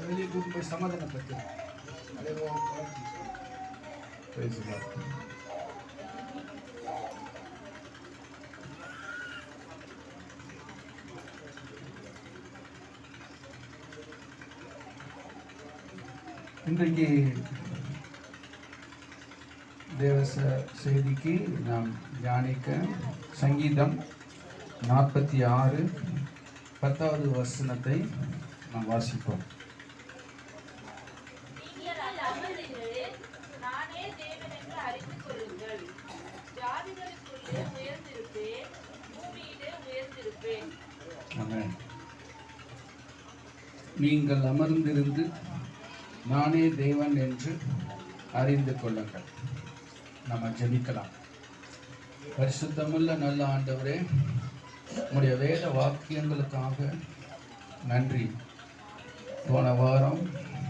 வெளியே கூட்டு போய் சமாதானப்படுத்து. இன்றைக்கு தேவ செய்திக்கு நாம் தியானிக்க சங்கீதம் 46 10வது வசனத்தை நாம் வாசிப்போம். நீங்கள் அமர்ந்திருந்து நானே தேவன் என்று அறிந்து கொள்ளுங்கள். நம்ம ஜெபிக்கலாம். பரிசுத்தமுள்ள நல்ல ஆண்டவரே, உம்முடைய வேத வாக்கியங்களுக்காக நன்றி. போன வாரம்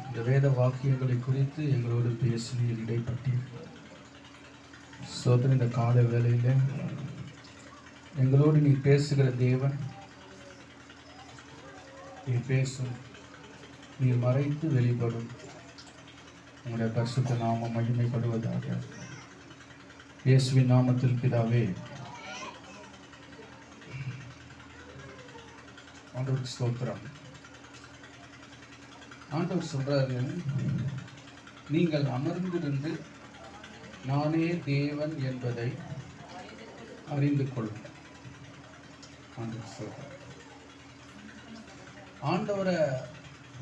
இந்த வேத வாக்கியங்களை குறித்து எங்களோடு பேசினீர், இடைப்பட்டீர். சோதனை இந்த கால வேளையில் எங்களோடு நீ பேசுகிற தேவன், நீ பேசும், நீ மறைத்து வெளிப்படும். உங்களுடைய பரிசுத்த நாமம் மகிமைப்படுவதாக. இயேசுவின் நாமத்தில் பிதாவே. ஆண்டவருக்கு ஸ்தோத்திரம். ஆண்டவர் சொல்றாரு, நீங்கள் அமர்ந்திருந்து நானே தேவன் என்பதை அறிந்து கொள்ளுங்கள். ஆண்டவர் சொல்றார். ஆண்டவரை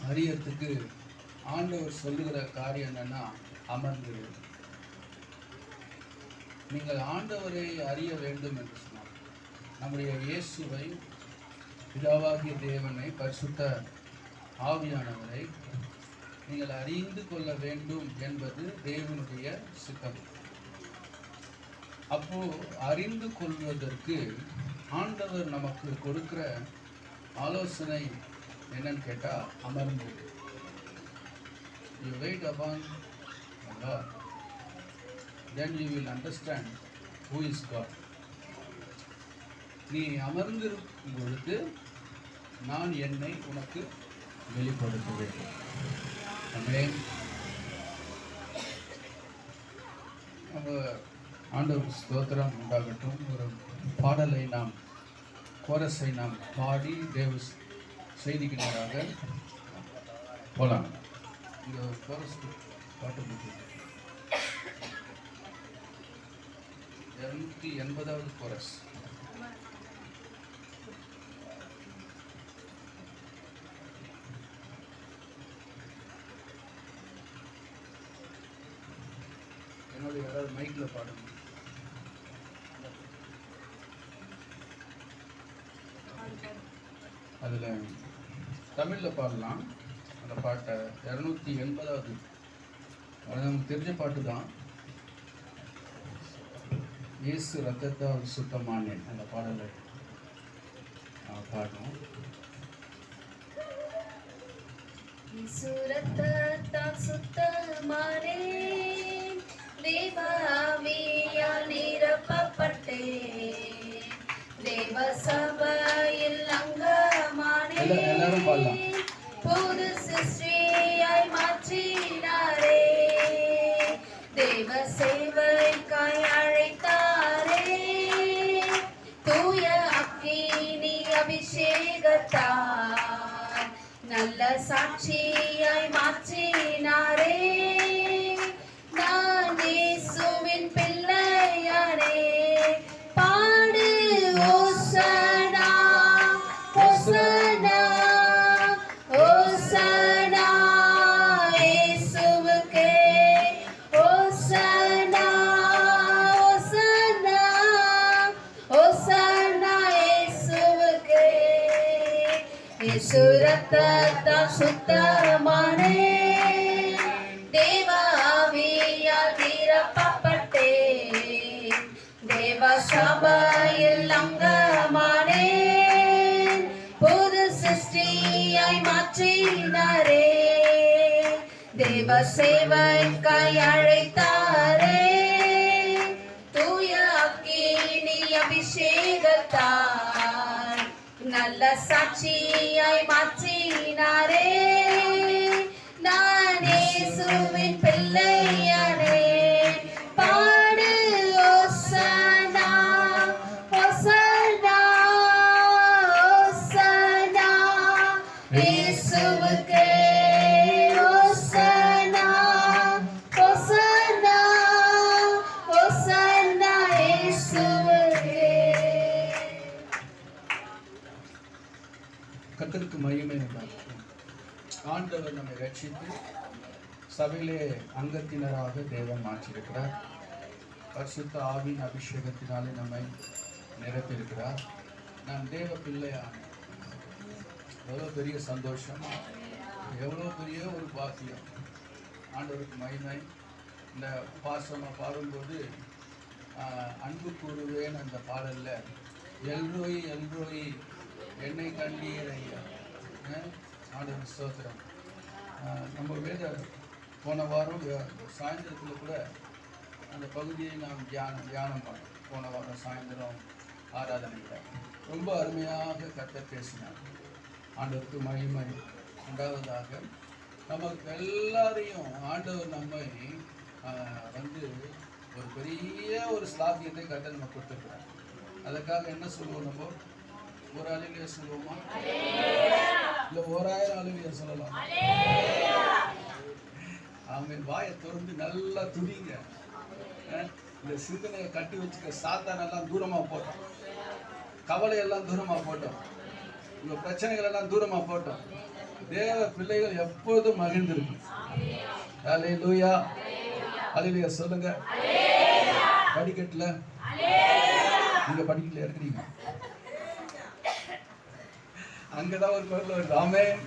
அறியறதுக்கு ஆண்டவர் சொல்லுகிற காரியம் என்னன்னா, அமர்ந்திரு. நீங்கள் ஆண்டவரை அறிய வேண்டும் என்று சொன்னார். நம்முடைய இயேசுவை, பிதாவாகிய தேவனை, பரிசுத்த ஆவியானவரை நீங்கள் அறிந்து கொள்ள வேண்டும் என்பது தேவனுடைய சித்தம். அப்போ அறிந்து கொள்வதற்கு ஆண்டவர் நமக்கு கொடுக்கிற ஆலோசனை என்னன்னு கேட்டா, அமர்ந்து. You wait upon the Lord, then you will understand who is God. நீ அமர்ந்திருக்கும் பொழுது நான் என்னை உனக்கு வெளிப்படுத்துவேன். ஆமென். நம்ம ஆண்டவருக்கு ஸ்தோத்திரம் உண்டாகட்டும். ஒரு பாடலை நாம், கோரஸை நாம் பாடி தேவ செய்திக்கு நேராக போகலாம். இந்த கோரஸ் பாட்டு போட்டு 280வது கோரஸ். என்னோட யாராவது மைக்கில் பாடுங்க. அதில் தமிழில் பாடலாம். அந்த பாட்டை 280வது, அது நமக்கு தெரிஞ்ச பாட்டு தான். இயேசு ரத்தத்தால் சுத்தமானேன், அந்த பாடலை பாடணும். இயேசு ரத்தத்தால் சுத்தமானேன், தேவ ஆவியால் நிரப்பப்பட்டேன், தேவ சபையில் அங்கமானேன், புது சிருஷ்டியாய் மாற்றினாரே, தேவ சேவைக்காய் அழைத்தாரே, தூய அக்கினி அபிஷேகத்தால் நல்ல சாட்சியாய் மாற்றினாரே, நான் இயேசுவின் பிள்ளையானே, பாடு ஓசனா ஓசனா ஓசனா இயேசுவுக்கே, ஓசனா ஓசனா ஓசனா இயேசுவுக்கே. இயேசு ரத்தத்தால் சுத்தமானேன், தேவ ஆவியால் நிரப்பப்பட்டேன், தேவ சபையில் அங்கமானேன், புது சிருஷ்டியாய் மாற்றினாரே, தேவ சேவைக்காய் அழைத்தாரே, தூய அக்கினி அபிஷேகத்தால் நல்ல சாட்சியாய் மாற்றினாரே, இயேசுவுக்கே ஹோசன்னா ஹோசன்னா ஹோசன்னா இயேசுவுக்கே. கர்த்தருக்கு மகிமை உண்டாகட்டும். ஆண்டவர் நம்மை ரட்சித்து சபையிலே அங்கத்தினராக தேவன் மாற்றியிருக்கிறார். பரிசுத்த ஆவியின் அபிஷேகத்தினாலே நம்மை நிரப்பியிருக்கிறார். நான் தேவ பிள்ளையான எவ்வளோ பெரிய சந்தோஷம், எவ்வளோ பெரிய ஒரு பாக்கியம். ஆண்டவருக்கு மகிமை. இந்த பாசமாக பாடும்போது அன்பு கூறுவேன் அந்த பாடலில் எல்ரோயி எல்ரோயி என்னை கண்டீர் ஐயா. ஆண்டவர் ஸ்தோத்திரம். நம்ம வேத போன வாரம் சாயந்தரத்தில் கூட அந்த பகுதியை நாம் தியானம் பண்ணோம். போன வாரம் சாயந்தரம் ஆராதனையில் ரொம்ப அருமையாக கர்த்தர் பேசினார். ஆண்டவருக்கு மகிமை உண்டாவதாக. நமக்கு எல்லாரையும் ஆண்டவர் நம்மை வந்து ஒரு பெரிய ஒரு ஸ்லாக்கியத்தை கர்த்தர் நம்ம கொடுத்துருக்கிறார். அதுக்காக என்ன சொல்லுவோம்? நம்ம ஒரு அலுவலியை சொல்லுவோமா, இல்லை 1000 அலுவலியை சொல்லலாம்? அவன் வாயை திறந்து நல்லா துதிங்க. இந்த சிந்தனையை கட்டி வச்சுக்க சாத்தானெல்லாம் தூரமாக போட்டோம், கவலையெல்லாம் தூரமாக போட்டோம், இந்த பிரச்சனைகள் எல்லாம் தூரமாக போட்டோம். தேவ பிள்ளைகள் எப்போதும் மகிழ்ந்திருக்கும். அல்லேலூயா அல்லேலூயா சொல்லுங்க. படிக்கட்டுல நீங்க படிக்கல இருக்கிறீங்க, அங்கதான் ஒரு குரல் வருது. ஆமென்.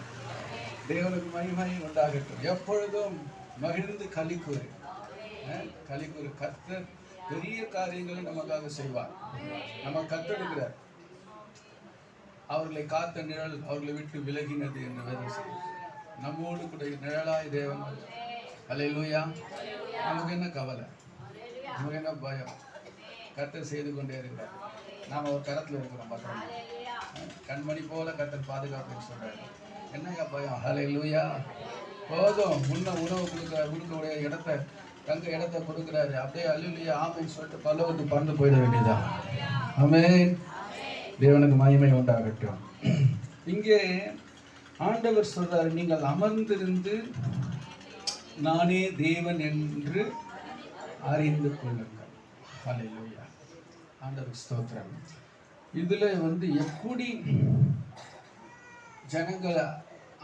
தேவனுக்கு மகிமை உண்டாகட்டும். எப்பொழுதும் மகிழ்ந்து களி கூறு. கர்த்தர் பெரிய காரியங்களை நமக்காக செய்வார். நம்ம கத்தெடுக்கிறார். அவர்களை காத்த நிழல் அவர்களை விட்டு விலகினது என்று வேதம். நம்மோடு கூட நிழலாய் தேவன். அல்லேலூயா. நமக்கு என்ன கவலை, நமக்கு என்ன பயம்? கர்த்தர் செய்து கொண்டே இருக்கிறார். நாம் ஒரு கரத்தில் இருக்கிறோம். பார்த்தோம், கண்மணி போல கர்த்தர் பாதுகாப்புன்னு சொல்றாரு. என்னங்க பயம்? அல்லேலூயா. போதும். உணவு கொடுக்கக்கூடிய இடத்த, தங்க இடத்த கொடுக்குறாரு. அப்படியே அல்லேலூயா ஆமென் சொல்லிட்டு பல்லவத்து பறந்து போயிட வேண்டியதான். ஆமென். தேவனுக்கு மகிமை உண்டாகட்டும். இங்கே ஆண்டவர் சொல்றாரு, நீங்கள் அமர்ந்திருந்து நானே தேவன் என்று அறிந்து கொள்ளுங்கள். அல்லேலூயா. ஆண்டவர் ஸ்தோத்திரம். இதுல எப்படி ஜனங்கள்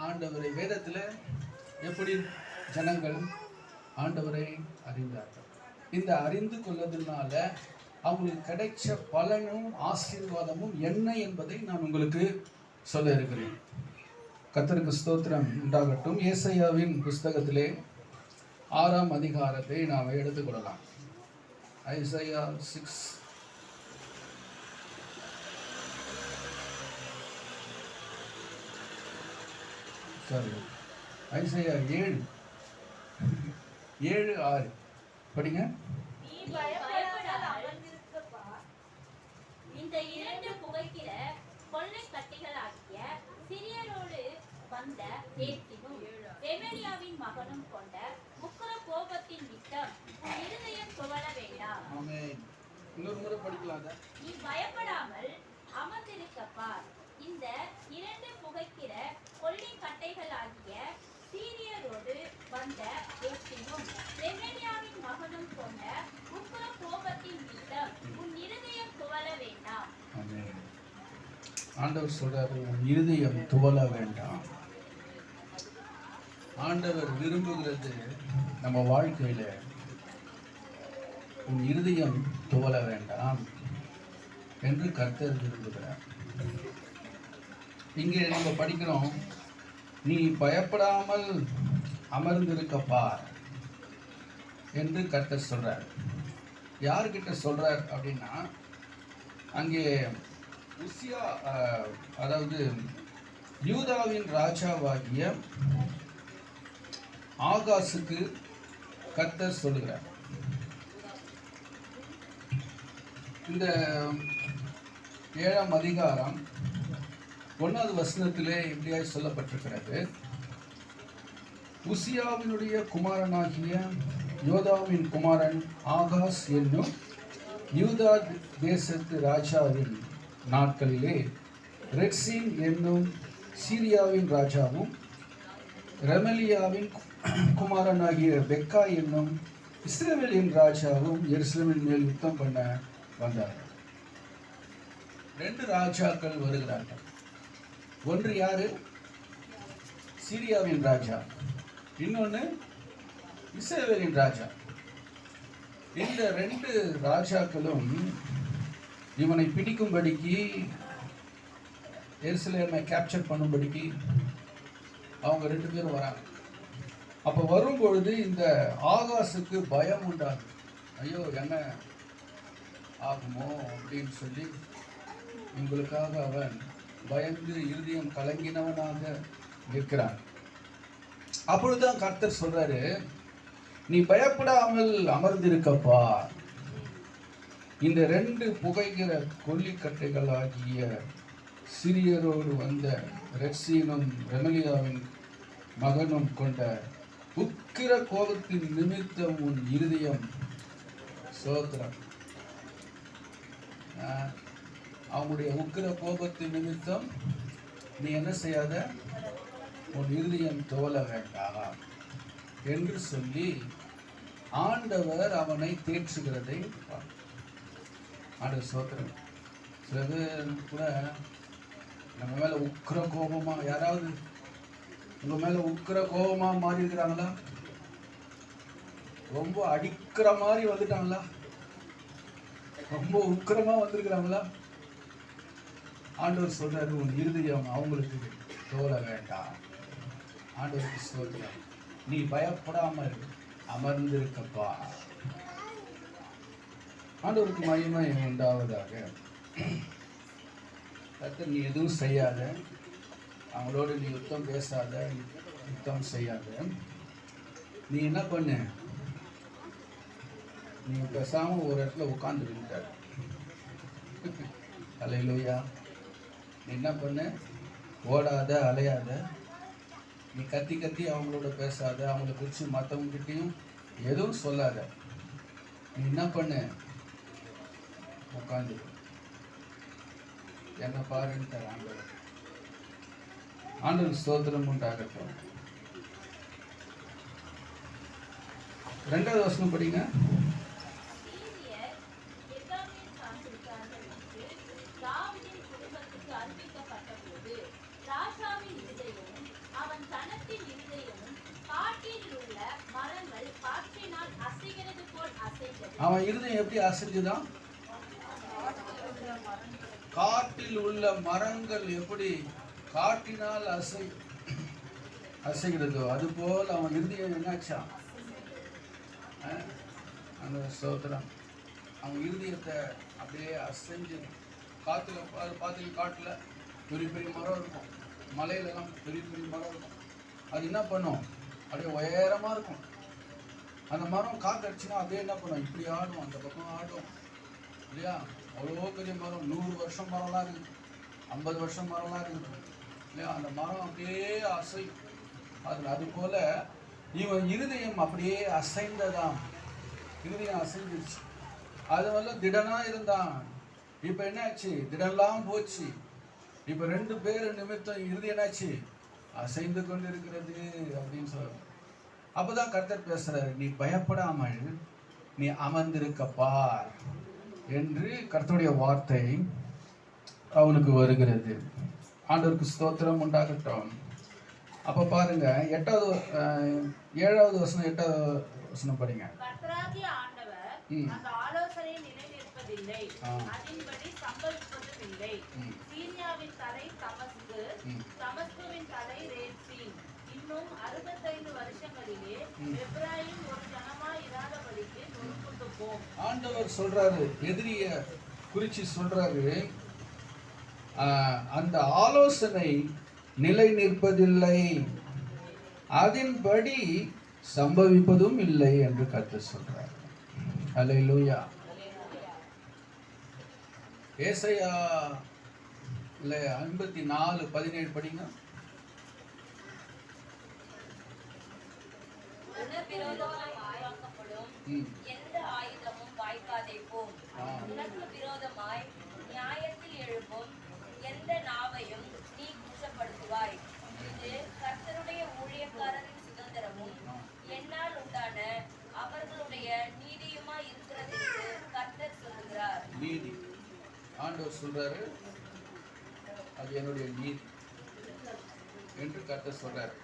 ஆண்டவரை, வேதத்துல எப்படி ஜனங்கள் ஆண்டவரை அறிந்தார்கள். இந்த அறிந்து கொள்வதனால அவங்களுக்கு கிடைச்ச பலனும் ஆசீர்வாதமும் என்ன என்பதை நான் உங்களுக்கு சொல்ல இருக்கிறேன். கர்த்தருக்கு ஸ்தோத்திரம் உண்டாகட்டும். ஏசாயாவின் புஸ்தகத்திலே 6ஆம் அதிகாரத்தை நாம் எடுத்துக்கொள்ளலாம். ஐசாயா 6. ஐசாயா 7:6 படிங்க. இந்த 2 புகைக்கிற கொள்ளை கட்டிகளாகிய சிறியரோடு வந்த ஏத்தினும் ரெமலியாவின் மகனும் கொண்ட முக்கர கோபத்தின் நிமித்தம் உன் இருதயம் துவள வேண்டாம். ஆமென். இன்னொரு முறை படிக்கலாம். நீ பயப்படாமல் அமர்ந்திருக்க பார். இந்த 2 புகைக்கிற கொள்ளை கட்டைகளாகிய சீரியரோடு வந்த ஏத்தினும் ரெமலியாவின் மகனும் கொண்ட முக்கர கோபத்தின் நிமித்தம் உன் இருதயம் துவள வேண்டாம். ஆமென். ஆண்டவர் சொல்றாரு, உன் இருதயம் துவள வேண்டாம். ஆண்டவர் விரும்புகிறது நம்ம வாழ்க்கையில உன் இருதயம் துவள வேண்டாம் என்று கர்த்தர் விரும்புகிறார். இங்கே நம்ம படிக்கிறோம், நீ பயப்படாமல் அமர்ந்திருக்க பார் என்று கர்த்தர் சொல்றார். யார்கிட்ட சொல்றார் அப்படின்னா, அங்கே உசியா, அதாவது யூதாவின் ராஜாவாகிய ஆகாசுக்கு கர்த்தர் சொல்லுகிறார். இந்த 7ஆம் அதிகாரம் 1வது வசனத்திலே இப்படியாய் சொல்லப்பட்டிருக்கிறது. உசியாவினுடைய குமாரனாகிய யோதாவின் குமாரன் ஆகாஸ் என்னும் யூதா தேசத்து ராஜாவின் நாட்களிலே ரெட்சீன் என்னும் சீரியாவின் ராஜாவும் ரெமலியாவின் குமாரனாகிய பெக்கா என்னும் இஸ்ரவேலின் ராஜாவும் எருசலேமின் மேல் யுத்தம் பண்ண வந்தார்கள். 2 ராஜாக்கள் வருகிறார்கள். ஒன்று யாரு? சீரியாவின் ராஜா, இன்னொன்னு இஸ்ரவேலின் ராஜா. இந்த 2 ராஜாக்களும் இவனை பிடிக்கும்படிக்கு, எருசலேமை கேப்சர் பண்ணும்படிக்கு அவங்க 2 பேரும் வராங்க. அப்போ வரும்பொழுது இந்த ஆகாசுக்கு பயம் உண்டாகும். ஐயோ என்ன ஆகுமோ அப்படின்னு சொல்லி உங்களுக்காக அவன் பயந்து இருதயம் கலங்கினவனாக இருக்கிறான். அப்பொழுதுதான் கர்த்தர் சொல்றாரு, நீ பயப்படாமல் அமர்ந்திருக்கப்பா. இந்த 2 புகைகிற கொல்லிக்கட்டைகள் ஆகிய சிறியரோடு வந்த ரெக்சீனும் ரெமலியாவின் மகனும் கொண்ட உக்கிர கோபத்தின் நிமித்தம் உன் இருதயம் சோத்திரம். அவங்களுடைய உக்கிர கோபத்தின் நிமித்தம் நீ என்ன செய்யாத, உன் இருதயம் தோல வேண்டாம் என்று சொல்லி ஆண்டவர் அவனை தேற்றுகிறதை ஆண்டவர் சோத்திரம். சில பேர் கூட நம்ம மேல உக்கிர கோபமா, யாராவது உங்க மேல உக்கிர கோபமா மாறி இருக்கிறாங்களா? ரொம்ப அடிக்கிற மாதிரி வந்துட்டாங்களா? ரொம்ப உக்கிரமா வந்திருக்கிறாங்களா? ஆண்டவர் சொல்றாரு, உன் இருதயம் அவங்களுக்கு தோல வேண்டாம். ஆண்டவருக்கு சொல்றாரு, நீ பயப்படாமல் அமர்ந்திருக்கப்பா. ஆண்டவருக்கு மகிமை உண்டாவதாக. கர்த்தர், நீ எதுவும் செய்யாத, அவங்களோட நீ யுத்தம் பேசாத, யுத்தம் செய்யாத. நீ என்ன பண்ணு, நீ பேசாம ஒரு இடத்துல உட்கார்ந்து விட்டார். அல்லேலூயா. நீ என்ன பண்ணு, ஓடாத, அலையாத, நீ கத்தி கத்தி அவங்களோட பேசாத, அவங்கள குறித்து மற்றவங்ககிட்டையும் எதுவும் சொல்லாத. நீ என்ன பண்ணு, உட்காந்து என்ன பாருன்னு ஆண்டவர். ஆண்டவர் ஸ்தோத்திரம் உண்டாகட்டும். 2வது வசனம் படிங்க. சீரியர் எக்காமின் சார்ந்திருக்கிறார்கள் என்று தாவீதின் குடும்பத்துக்கு அறிவிக்கப்பட்டபோது, ராஜாவின் இருதயமும் அவன் சனத்தின் இருதயமும் காட்டில் உள்ள மரங்கள் காற்றினால் அசைகிறது போல் அசைந்தது. அவன் இருதயம் எப்படி அசைஞ்சுதான்? காட்டில் உள்ள மரங்கள் எப்படி காட்டினால் அசைகிறதோ அதுபோல் அவன் இருதயம் என்னாச்சா? அந்த ஸ்தோத்திரம். அவன் இருதயத்தை அப்படியே அசைஞ்சு காற்றுல பார்த்து, காட்டில் பெரிய பெரிய மரம் இருக்கும், மலையிலலாம் பெரிய பெரிய மரம் இருக்கும். அது என்ன பண்ணும், அப்படியே உயரமாக இருக்கும். அந்த மரம் காற்று அடிச்சுன்னா அப்படியே என்ன பண்ணும், இப்படி ஆடும், அந்த பக்கம் ஆடும் இல்லையா? அவ்வளோ பெரிய மரம், 100 வருஷம் மரம்லாம் இருக்குது, 50 வருஷம் மரம்லாம் இருக்குது இல்லையா? அந்த மரம் அப்படியே அசையும். அது போல இவன் இருதயம் அப்படியே அசைந்ததாம். இருதயம் அசைஞ்சிருச்சு. அது வந்து திடனா இருந்தான். இப்போ என்னாச்சு, திடம்லாம் போச்சு. இப்போ 2 பேர் நிமித்தம் இருதயம் என்னாச்சு, அசைந்து கொண்டு இருக்கிறது அப்படின்னு சொல்றாரு. அப்போதான் கர்த்தர் பேசுறாரு, நீ பயப்படாமல் நீ அமர்ந்திருக்கப்பா என்று கர்த்தருடைய வார்த்தை அவனுக்கு வருகிறது. ஆண்டவருக்கு ஸ்தோத்திரம் உண்டாகட்டும். அப்ப பாருங்க 7வது வசனம் 8வது வசனம் படிங்க. கர்த்தராகிய ஆண்டவர் அந்த ஆலோசனையை நிலைநிற்பதில்லை, அதின்படி சம்பவிப்பதும் இல்லை. சீரியாவின் தலை தமஸ்கு, தமஸ்குவின் தலை ரேத்சீன். இன்னும் 65 வருஷங்களிலே எப்பிராயீம் ஒரு ஜனமாய் இராதபடிக்கு நொறுங்குண்டு போம். ஆண்டவர் சொல்றாரு, எதிரிய குறிச்சி சொல்றாரு, அந்த ஆலோசனை நிலை நிற்பதில்லை, அதின்படி சம்பவிப்பதும் இல்லை என்று கர்த்தர் சொல்றார். அல்லேலூயா. ஏசாயா 54:17 படிங்க. எந்த ஆயுதமும் வாய்க்காதே போம். உனக்கு விரோதமாய் நியாயத்தில் எழுப்பும் எந்த நாவையும் நீ குற்றப்படுத்துவாய். இது கர்த்தருடைய ஊழியக்காரரின் சுதந்திரமும் என்னால் உண்டான அவர்களுடைய நீதியுமாய் இருக்கிறது என்று கர்த்தர் சொல்லுகிறார். நீதி ஆண்டவர் சொல்றாரு, அது என்னுடைய நீதி என்று கர்த்தர் சொல்றாரு.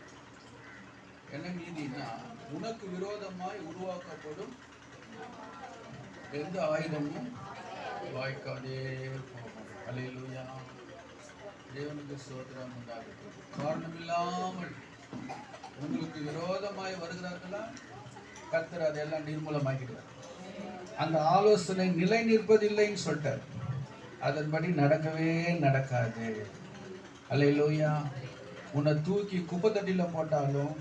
என்ன நீதினா, உனக்கு விரோதமாய் உருவாக்கப்படும் எந்த ஆயுதமும் வாய்க்காதே போகும். அல்லேலூயா. தேவனுக்கு ஸ்தோத்திரம் உண்டாகட்டும். காரணமில்லாமல் உங்களுக்கு விரோதமாய் வருகிறார்களா, கர்த்தர் அதையெல்லாம் நிர்மூலமாக்கிடுவார். அந்த ஆலோசனை நிலை நிற்பதில்லைன்னு சொல்லிட்டார். அதன்படி நடக்கவே நடக்காது. அல்லேலூயா. உன்னை தூக்கி குப்பை தட்டில போட்டாலும்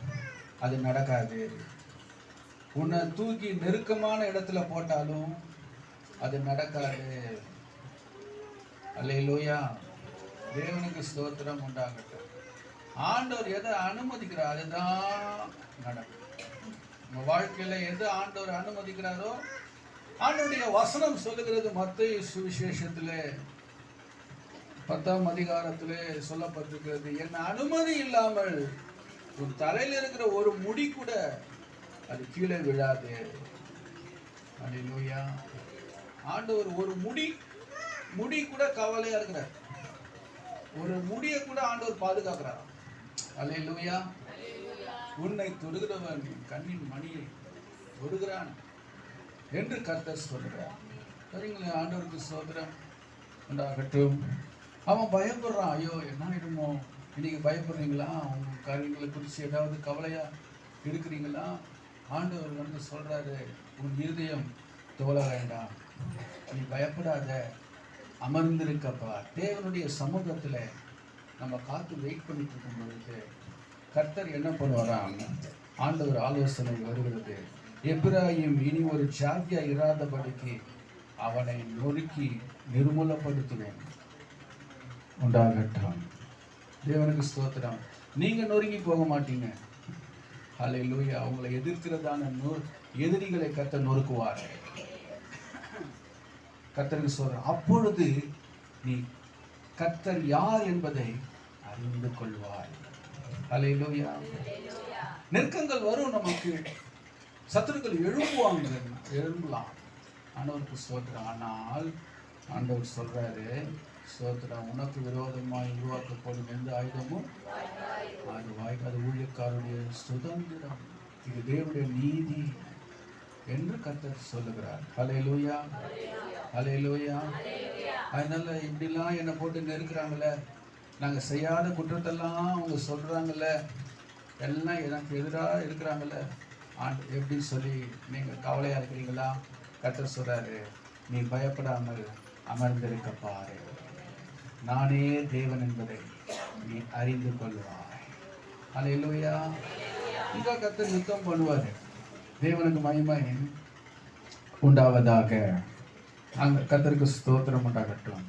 அது நடக்காது. உன்னை தூக்கி நெருக்கமான இடத்துல போட்டாலும் அது நடக்காது. அல்லேலூயா. தேவனுக்கு ஸ்தோத்திரம் உண்டாகட்டும். ஆண்டவர் எதை அனுமதிக்கிறார் அதுதான் நடக்கும். உங்க வாழ்க்கையில எது ஆண்டவர் அனுமதிக்கிறாரோ, ஆண்டவருடைய வசனம் சொல்லுகிறது. மத்தேயு சுவிசேஷத்திலே 10ஆம் அதிகாரத்திலே சொல்லப்பட்டிருக்கிறது, என் அனுமதி இல்லாமல் உன் தலையில் இருக்கிற ஒரு முடி கூட அது கீழே விழாது. அல்லேலூயா. ஆண்டவர் ஒரு முடி கூட கவலையா இருக்கிறார். ஒரு முடியை கூட ஆண்டவர் பாதுகாக்கிறார். அல்லேலூயா. உன்னை தொடுகிறவன் கண்ணின் மணியை தொடுகிறான் என்று கர்த்தர் சொல்கிறார். சரிங்களா? ஆண்டவருக்கு ஸ்தோத்திரம் உண்டாகட்டும். அவன் பயப்படுறான். ஐயோ என்ன ஆயிடுமோ, இன்னைக்கு பயப்படுறீங்களா? உங்க காரியங்களை குறித்து ஏதாவது கவலையா இருக்கிறீங்களா? ஆண்டவர் வந்து சொல்றாரு, உன் இருதயம் தோல வேண்டாம், நீ பயப்படாத, அமர்ந்திருக்கப்பா. தேவனுடைய சமூகத்துல நம்ம காத்து வெயிட் பண்ணிட்டு இருக்கும் பொழுது கர்த்தர் என்ன பண்ணுவாராம், ஆண்டவர் ஆலோசனை வருகிறது. எப்பிராயிம் இனி ஒரு ஜாதியா இராதபடிக்கு அவனை நொறுக்கி நிர்மூலப்படுத்துவேன். உண்டாகட்டும். தேவனுக்கு ஸ்தோத்திரம். நீங்க நொறுங்கி போக மாட்டீங்க. அல்லேலூயா. அவங்களை எதிர்க்கிறதான எதிரிகளை கர்த்தர் நொறுக்குவார். கர்த்தருக்கு சொல்றேன், அப்பொழுது நீ கர்த்தர் யார் என்பதை அறிந்து கொள்வாய். அல்லேலூயா. நெருக்கங்கள் வரும், நமக்கு சத்துருக்கள் எழும்பலாம். ஆண்டவருக்கு ஸ்தோத்திரம். ஆனால் ஆண்டவர் சொல்றாரு, ஸ்தோத்திரம், உனக்கு விரோதமாய் உருவாக்கப்படும் எந்த ஆயுதமும் அது வாய்க்காது. ஊழியக்காரருடைய சுதந்திரம், இது தேவனுடைய நீதி என்று கர்த்தர் சொல்லுகிறார். அல்லேலூயா. அல்லேலூயா. அதனால இப்படிலாம் என்னை போட்டு நெருக்கிறாங்களே, நாங்கள் செய்யாத குற்றத்தெல்லாம் அவங்க சொல்றாங்கல்ல, எல்லாம் எனக்கு எதிராக இருக்கிறாங்கல்ல, எப்படி சொல்லி நீங்கள் கவலையாக இருக்கிறீங்களா? கர்த்தர் சொல்றாரு, நீ பயப்படாமல் அமர்ந்திருக்க பாரு, நானே தேவன் என்பதை நீ அறிந்து கொள்வாய். அல்லேலூயா. இங்க கர்த்தர் யுத்தம் பண்ணுவாரு. தேவனுக்கு மகிமை உண்டாவதாக. அங்க கர்த்தருக்கு ஸ்தோத்திரம் உண்டாகட்டும்.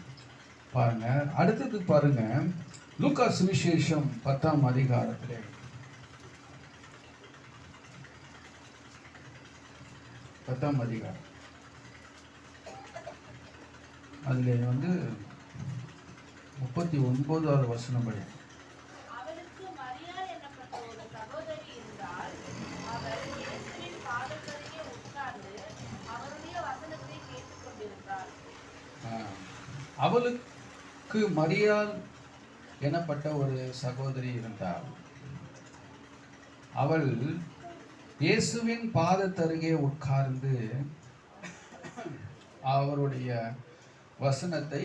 பாருங்க, அடுத்தது பாருங்க, லூக்கா சுவிசேஷம் 10ஆம் அதிகாரத்திலே 10ஆம் அதிகாரம், அதுல வந்து 39வது வசனம் படி. அவளுக்கு மரியாள் என்னப்பட்ட ஒரு சகோதரி இருந்தாள். அவள் இயேசுவின் பாதத்தருகே உட்கார்ந்து அவருடைய வசனத்தை கேட்டுக் கொண்டிருந்தாள். அவளுக்கு மரியாள் எனப்பட்ட ஒரு சகோதரி இருந்தாள். அவள் இயேசுவின் பாதத்தருகே உட்கார்ந்து அவருடைய வசனத்தை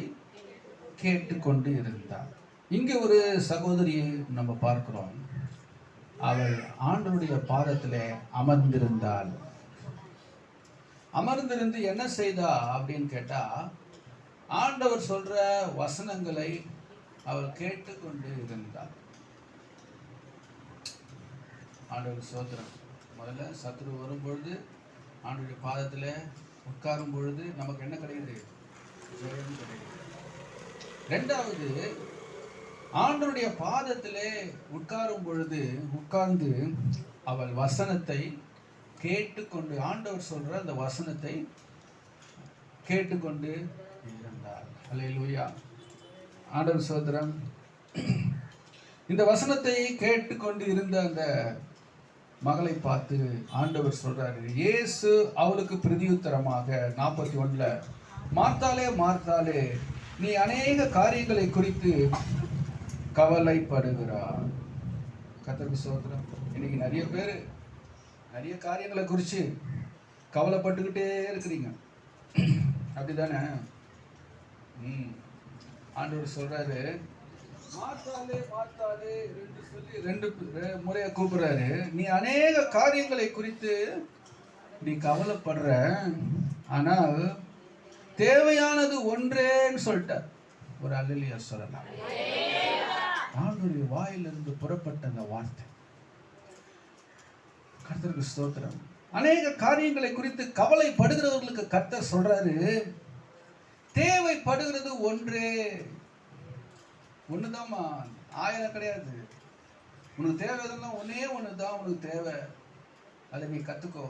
கேட்டுக்கொண்டு இருந்தார். இங்கே ஒரு சகோதரியை நம்ம பார்க்கிறோம். அவள் ஆண்டவருடைய பாதத்திலே அமர்ந்திருந்தாள். அமர்ந்திருந்து என்ன செய்தா அப்படின்னு கேட்டா, ஆண்டவர் சொல்ற வசனங்களை அவள் கேட்டுக்கொண்டு இருந்தாள். ஆண்டவர் ஸ்தோத்திரம். முதல்ல சத்துரு வரும்பொழுது ஆண்டவருடைய பாதத்துல உட்காரும் பொழுது நமக்கு என்ன கிடைக்குது? ஜெயம் கிடைக்குது. ரெண்டாவது, ஆண்டவருடைய பாதத்திலே உட்காரும் பொழுது உட்கார்ந்து அவள் வசனத்தை கேட்டுக்கொண்டு, ஆண்டவர் சொல்ற அந்த வசனத்தை கேட்டுக்கொண்டு இருந்தாள். அல்லேலூயா. ஆண்டவர் சோதரம். இந்த வசனத்தை கேட்டுக்கொண்டு இருந்த அந்த மகளை பார்த்து ஆண்டவர் சொல்றாரு, இயேசு அவளுக்கு பிரதியுத்தரமாக 41 மார்த்தாளே மார்த்தாளே, நீ அநேக காரியங்களை குறித்து கவலைப்படுகிறார். கர்த்தருக்கு ஸ்தோத்திரம். இன்னைக்கு நிறைய பேர் நிறைய காரியங்களை குறித்து கவலைப்பட்டுக்கிட்டே இருக்கிறீங்க, அப்படிதானே? ஆண்டவர் சொல்றாரு, மார்த்தாளே மார்த்தாளே ரெண்டு சொல்லி 2 முறையை கூப்பிடுறாரு. நீ அநேக காரியங்களை குறித்து நீ கவலைப்படுற, ஆனால் தேவையானது ஒன்றேன்னு சொல்லிட்டார். ஒரு அல்லேலூயா சொல்லலாம். ஆண்டவருடைய வாயிலிருந்து புறப்பட்ட அந்த வார்த்தை. கர்த்தருக்கு ஸ்தோத்திரம். அநேக காரியங்களை குறித்து கவலைப்படுகிறவர்களுக்கு கர்த்தர் சொல்றாரு, தேவைப்படுகிறது ஒன்றே. ஒண்ணுதாம்மா, 1000 கிடையாது. உனக்கு தேவைதான் ஒன்னே ஒண்ணுதான் உனக்கு தேவை. அதை நீ கத்துக்கோ.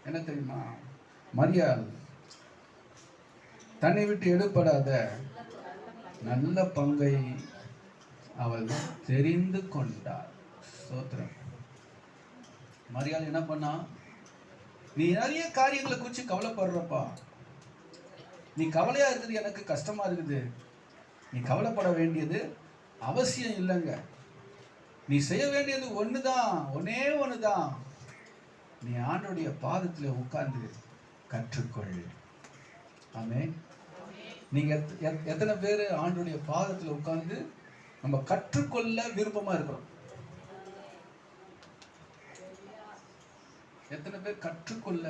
என்ன தெரியுமா? மரியாள் தன்னை விட்டு எடுப்படாத நல்ல பங்கை அவள் தெரிந்து கொண்டாள். ஸ்தோத்திரம். மரியாள் என்ன பண்ணா? நீ நிறைய காரியங்களை குறித்து கவலைப்படுறப்பா, நீ கவலையா இருக்குது, எனக்கு கஷ்டமா இருக்குது. நீ கவலைப்பட வேண்டியது அவசியம் இல்லைங்க. நீ செய்ய வேண்டியது ஒண்ணுதான், ஒன்னே ஒண்ணுதான். நீ ஆண்டவருடைய பாதத்தில் உட்கார்ந்து கற்றுக்கொள். ஆமென். நீங்க எத்தனை பேர் ஆண்டவருடைய பாதத்தில் உட்கார்ந்து நம்ம கற்றுக்கொள்ள விருப்பமா இருக்கிறோம்? எத்தனை பேர் கற்றுக்கொள்ள,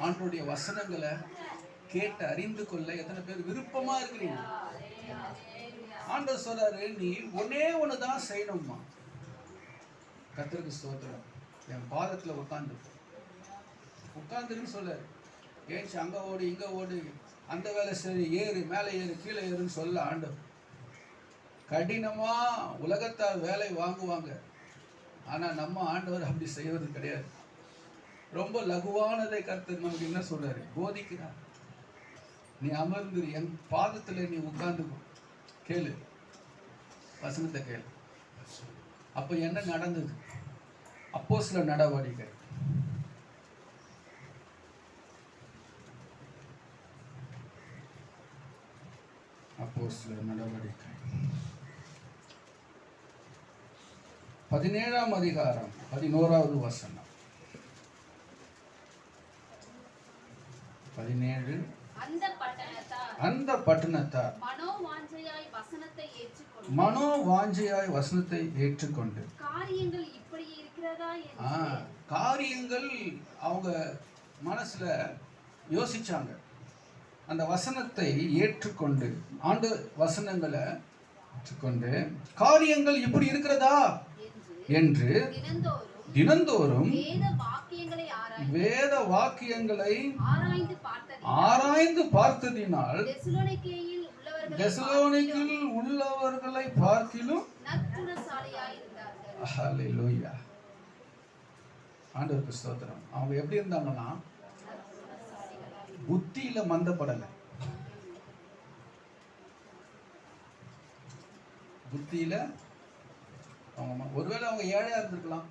ஆண்டவருடைய வசனங்களை கேட்டு அறிந்து கொள்ள எத்தனை பேர் விருப்பமா இருக்கிறீங்க? ஆண்டவர் சொல்றாரு, நீ ஒன்னே ஒண்ணுதான் செய்யணும்மா. கர்த்தருக்கு ஸ்தோத்திரம். என் பாதத்துல உட்கார்ந்துன்னு சொல்றாரு. ஏன்ச்சு அங்க ஓடு இங்க ஓடு, அந்த வேலை சரி, ஏறு மேலே ஏறு கீழே ஏறுன்னு சொல்ல ஆண்டவர். கடினமா உலகத்தார் வேலை வாங்குவாங்க, ஆனா நம்ம ஆண்டவர் அப்படி செய்வது கிடையாது. ரொம்ப லகுவானதை கர்த்தர் நமக்கு என்ன சொல்றாரு? போதிக்கிறார். நீ அமர்ந்து என் பாதத்துல நீ உட்கார்ந்து கேளு, வசனத்தை கேளு. அப்ப என்ன நடந்தது? அப்போஸ்தலர் நடவடிக்கை அப்போஸ்தலர் நடவடிக்கை 17ஆம் அதிகாரம் 11வது வசனம். 17. அந்த பட்டணத்தார் மனோவாஞ்சையாய் வசனத்தை ஏற்றுக்கொண்டு காரியங்கள் அவங்க மனசுல யோசிச்சாங்க. அந்த வசனத்தை ஏற்றுக்கொண்டு, ஆண்டு வசனங்களை ஏற்றுக்கொண்டு, காரியங்கள் இப்படி இருக்கிறதா என்று தினந்தோறும் வேத வாக்கியங்களை ஆராய்ந்து பார்த்ததினால் தெசலோனிக்கேயில் உள்ளவர்களை பார்க்கிலும் ஹல்லேலூயா. ஆண்டவருக்கு ஸ்தோத்திரம். அவங்க எப்படி இருந்தாங்கன்னா, புத்தியில மந்தப்படலை. புத்தியில அவங்க ஒருவேளை அவங்க ஏழையா இருந்திருக்கலாம்,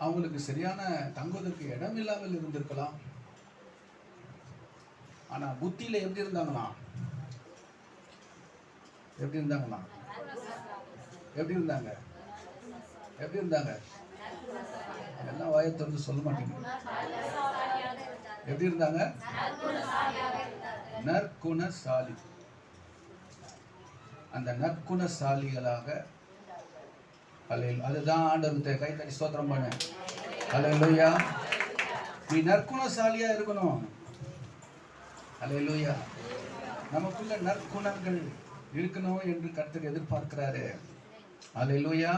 அவங்களுக்கு சரியான தங்குவதற்கு இடம் இல்லாமல் இருந்திருக்கலாம். ஆனா புத்தியில எப்படி இருந்தாங்களா? எப்படி இருந்தாங்களா? எப்படி இருந்தாங்க? எப்படி இருந்தாங்க? எல்லாம் வாயை திறந்து சொல்ல மாட்டீங்க. எப்படி இருந்தாங்க? நற்குணசாலி. அந்த நற்குணசாலிகளாக, அதுதான் ஆண்டவருக்கு கைத்தடி ஸ்தோத்திரம் பண்ண. அல்லேலூயா. நீ நற்குணசாலியா இருக்கணும். அல்லேலூயா. நமக்குள்ள நற்குணங்கள் இருக்கணும் என்று கர்த்தர் எதிர்பார்க்கிறாரு. அல்லேலூயா.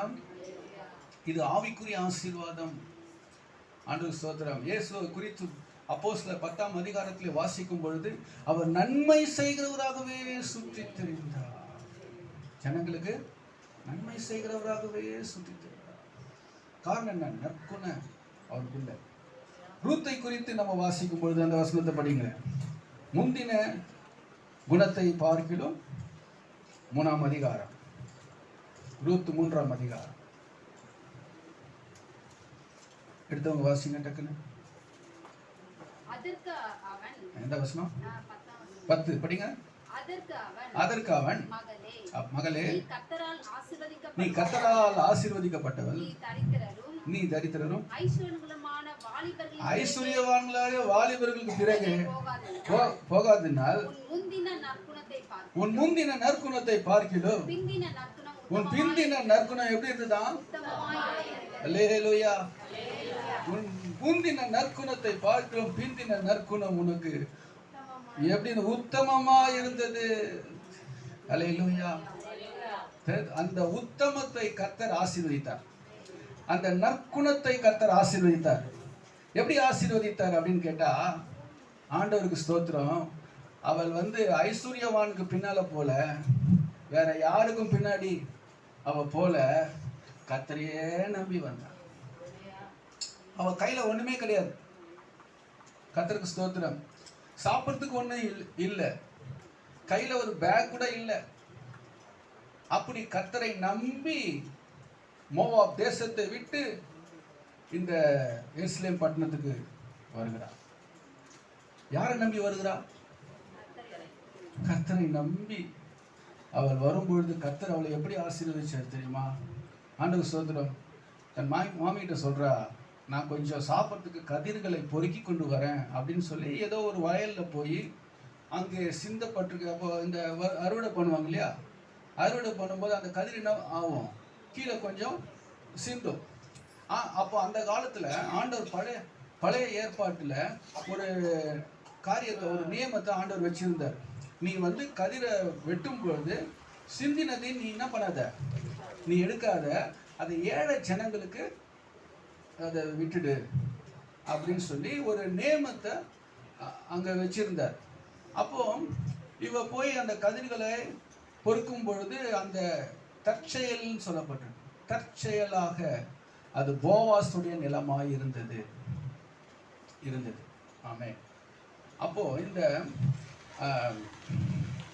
இது ஆவிக்குரிய ஆசீர்வாதம். ஆண்டவர் ஸ்தோத்திரம். இயேசுவை குறித்து அப்போஸ்தலர் 10ஆம் அதிகாரத்தில் வாசிக்கும் பொழுது, அவர் நன்மை செய்கிறவராகவே சுற்றி திரிந்தார். ஜனங்களுக்கு நன்மை செய்கிறவராகவே சுற்றி திரிந்தார். காரணம் என்ன? நற்குண அவருக்குள்ள. ரூத்தை குறித்து நம்ம வாசிக்கும் பொழுது அந்த வசனத்தை படிங்க. முந்தின குணத்தை பார்க்கிலும் 3ஆம் அதிகாரம், ரூத் 3ஆம் அதிகாரம். எடுத்தவங்க வாசிங்க டக்குன்னு. அதற்கு அவன் எந்த வசனம்? 10 10 படிங்க. அதற்கு அவன் மகளே, நீ கர்த்தரால் ஆசீர்வதிக்கப்பட்டவள், நீ தரித்திரரும் ஐஸ்வர்யவான்களாக வாலிபர்களுக்கு பிறகு போகாதனால் உன் முந்தின நற்குணத்தை பார்க்கிலும் உன் பிந்தின நற்குணம் எப்படி இருந்துதான்? அல்லேலூயா. உன் முந்தின நற்குணத்தை பார்க்கிலும் பிந்தின நற்குணம் உனக்கு எப்படி உத்தமமா இருந்தது. அல்லேலூயா. அந்த உத்தமத்தை கர்த்தர் ஆசீர்வதித்தார், அந்த நற்குணத்தை கர்த்தர் ஆசீர்வதித்தார். எப்படி ஆசீர்வதித்தார் அப்படின்னு கேட்டா, ஆண்டவருக்கு ஸ்தோத்திரம், அவள் ஐஸ்வர்யவானுக்கு பின்னால போல, வேற யாருக்கும் பின்னாடி அவ போல கர்த்தரையே நம்பி வந்தாள். அவ கையில ஒண்ணுமே கிடையாது. கர்த்தருக்கு ஸ்தோத்திரம். சாப்பிட்றதுக்கு ஒண்ணும் இல்லை, கையில ஒரு பேக் கூட இல்லை. அப்படி கர்த்தரை நம்பி மோவாப் தேசத்தை விட்டு இந்த எருசலேம் பட்டணத்துக்கு வருகிறார். யாரை நம்பி வருகிறார்? கர்த்தரை நம்பி அவள் வரும்பொழுது கர்த்தர் அவளை எப்படி ஆசீர்வதிச்சார் தெரியுமா? ஆண்டவர் ஸ்தோத்திரம். தன் மாமிகிட்ட சொல்றா, நான் கொஞ்சம் சாப்பிட்றதுக்கு கதிர்களை பொறுக்கி கொண்டு வரேன் அப்படின்னு சொல்லி ஏதோ ஒரு வயலில் போய் அங்கே சிந்தப்பட்டிருக்கு. அப்போ இந்த அறுவடை பண்ணுவாங்க இல்லையா, அறுவடை பண்ணும்போது அந்த கதிர் என்ன ஆகும்? கீழே கொஞ்சம் சிந்தும். அப்போ அந்த காலத்தில் ஆண்டவர் பழைய ஏற்பாட்டில் ஒரு காரியத்தை, ஒரு நியமத்தை ஆண்டவர் வச்சிருந்தார். நீ கதிரை வெட்டும் பொழுது சிந்தினதை நீ என்ன பண்ணாத, நீ எடுக்காத, அதை ஏழை ஜனங்களுக்கு அதை விட்டுடு அப்படின்னு சொல்லி ஒரு நியமத்தை அங்கே வச்சிருந்தார். அப்போ இவ போய் அந்த கதிர்களை பொறுக்கும் பொழுது அந்த தற்செயல்னு சொல்லப்பட்டது. தற்செயலாக அது போவாசுடைய நிலமாய் இருந்தது. ஆமென். அப்போ